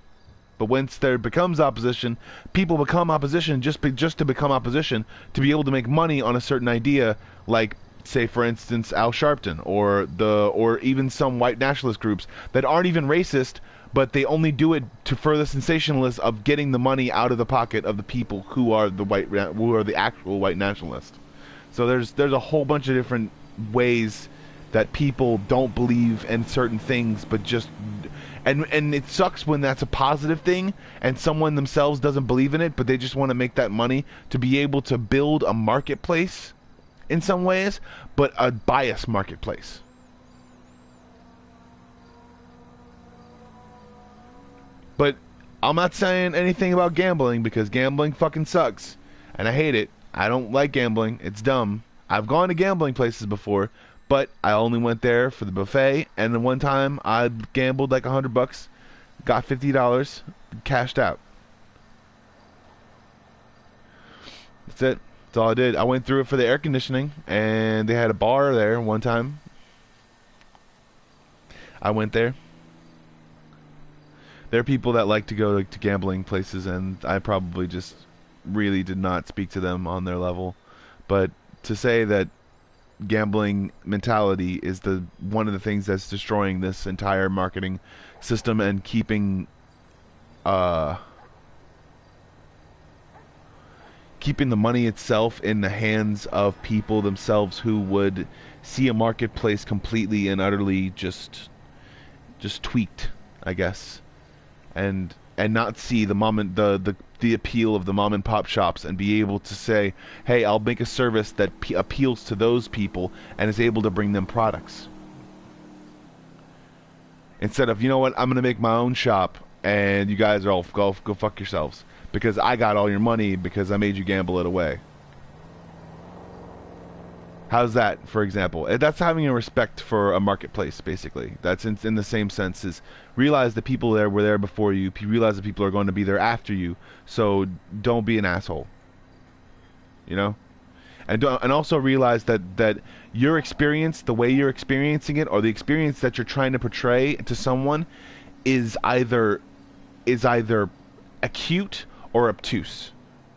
But once there becomes opposition, people become opposition just to become opposition, to be able to make money on a certain idea, like, say, for instance, Al Sharpton, or even some white nationalist groups that aren't even racist, but they only do it to further sensationalists of getting the money out of the pocket of the people who are the actual white nationalists. So there's a whole bunch of different ways that people don't believe in certain things, but just. And it sucks when that's a positive thing and someone themselves doesn't believe in it, but they just want to make that money to be able to build a marketplace in some ways, but a biased marketplace. But I'm not saying anything about gambling because gambling fucking sucks and I hate it. I don't like gambling. It's dumb. I've gone to gambling places before, but I only went there for the buffet, and then one time I gambled like $100, got $50, cashed out. That's it. That's all I did. I went through it for the air conditioning, and they had a bar there one time. I went there. There are people that like to go to gambling places, and I probably just really did not speak to them on their level. But to say that gambling mentality is one of the things that's destroying this entire marketing system and keeping the money itself in the hands of people themselves who would see a marketplace completely and utterly just tweaked, I guess, and not see the appeal of the mom and pop shops and be able to say, hey, I'll make a service that appeals to those people and is able to bring them products. Instead of, you know what, I'm going to make my own shop and you guys are all go fuck yourselves because I got all your money because I made you gamble it away. How's that, for example? That's having a respect for a marketplace, basically. That's in the same sense as realize the people there were there before you. Realize that people are going to be there after you. So don't be an asshole. You know? And also realize that your experience, the way you're experiencing it, or the experience that you're trying to portray to someone is either acute or obtuse.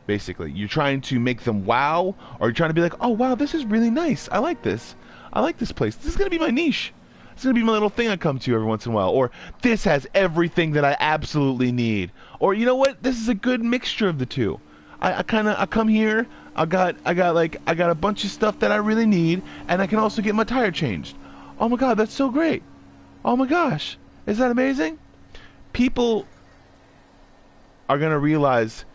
Basically, you're trying to make them wow, or you're trying to be like, oh wow, this is really nice. I like this. I like this place. This is gonna be my niche. It's gonna be my little thing I come to every once in a while. Or this has everything that I absolutely need. Or you know what? This is a good mixture of the two. I come here. I got a bunch of stuff that I really need, and I can also get my tire changed. Oh my God, that's so great. Oh my gosh, is that amazing? People are gonna realize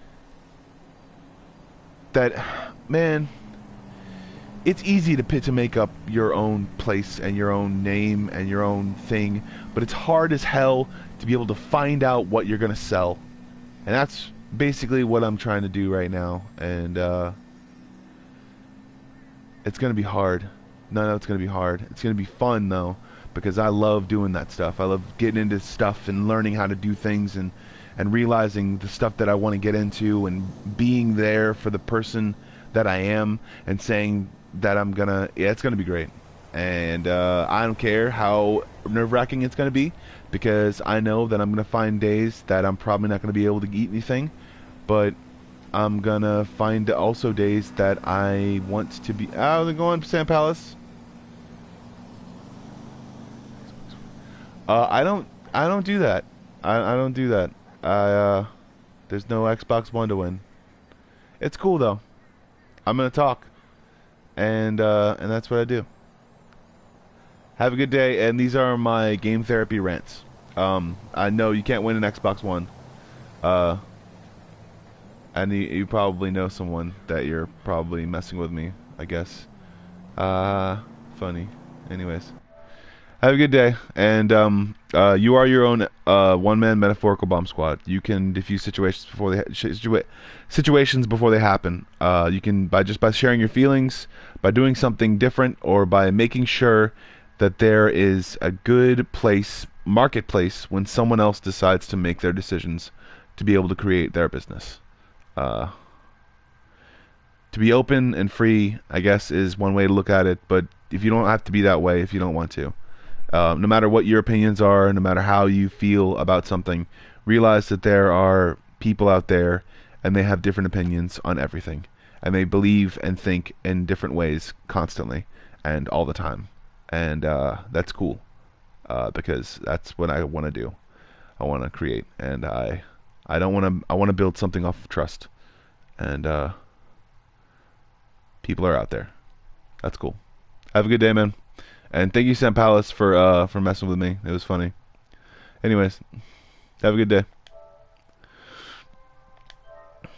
that, man, it's easy to make up your own place and your own name and your own thing, but it's hard as hell to be able to find out what you're gonna sell, and that's basically what I'm trying to do right now. And it's gonna be hard. No, it's gonna be hard. It's gonna be fun though, because I love doing that stuff. I love getting into stuff and learning how to do things and realizing the stuff that I want to get into and being there for the person that I am and saying that it's gonna be great. And I don't care how nerve-wracking it's gonna be, because I know that I'm gonna find days that I'm probably not gonna be able to eat anything, but I'm gonna find also days that I want to be. How's it going, Sand Palace? I don't do that. I don't do that. There's no Xbox One to win. It's cool though. I'm gonna talk, and that's what I do. Have a good day, and these are my game therapy rants. I know you can't win an Xbox One. And you probably know someone that you're probably messing with me, I guess. Funny. Anyways. Have a good day, and you are your own one-man metaphorical bomb squad. You can defuse situations before they happen. You can by sharing your feelings, by doing something different, or by making sure that there is a good marketplace when someone else decides to make their decisions to be able to create their business. To be open and free, I guess, is one way to look at it. But if you don't have to be that way, if you don't want to. No matter what your opinions are, no matter how you feel about something, realize that there are people out there and they have different opinions on everything. And they believe and think in different ways constantly and all the time. And that's cool, because that's what I want to do. I want to create, and I want to build something off of trust. And people are out there. That's cool. Have a good day, man. And thank you, Sam Palace, for messing with me. It was funny. Anyways, have a good day.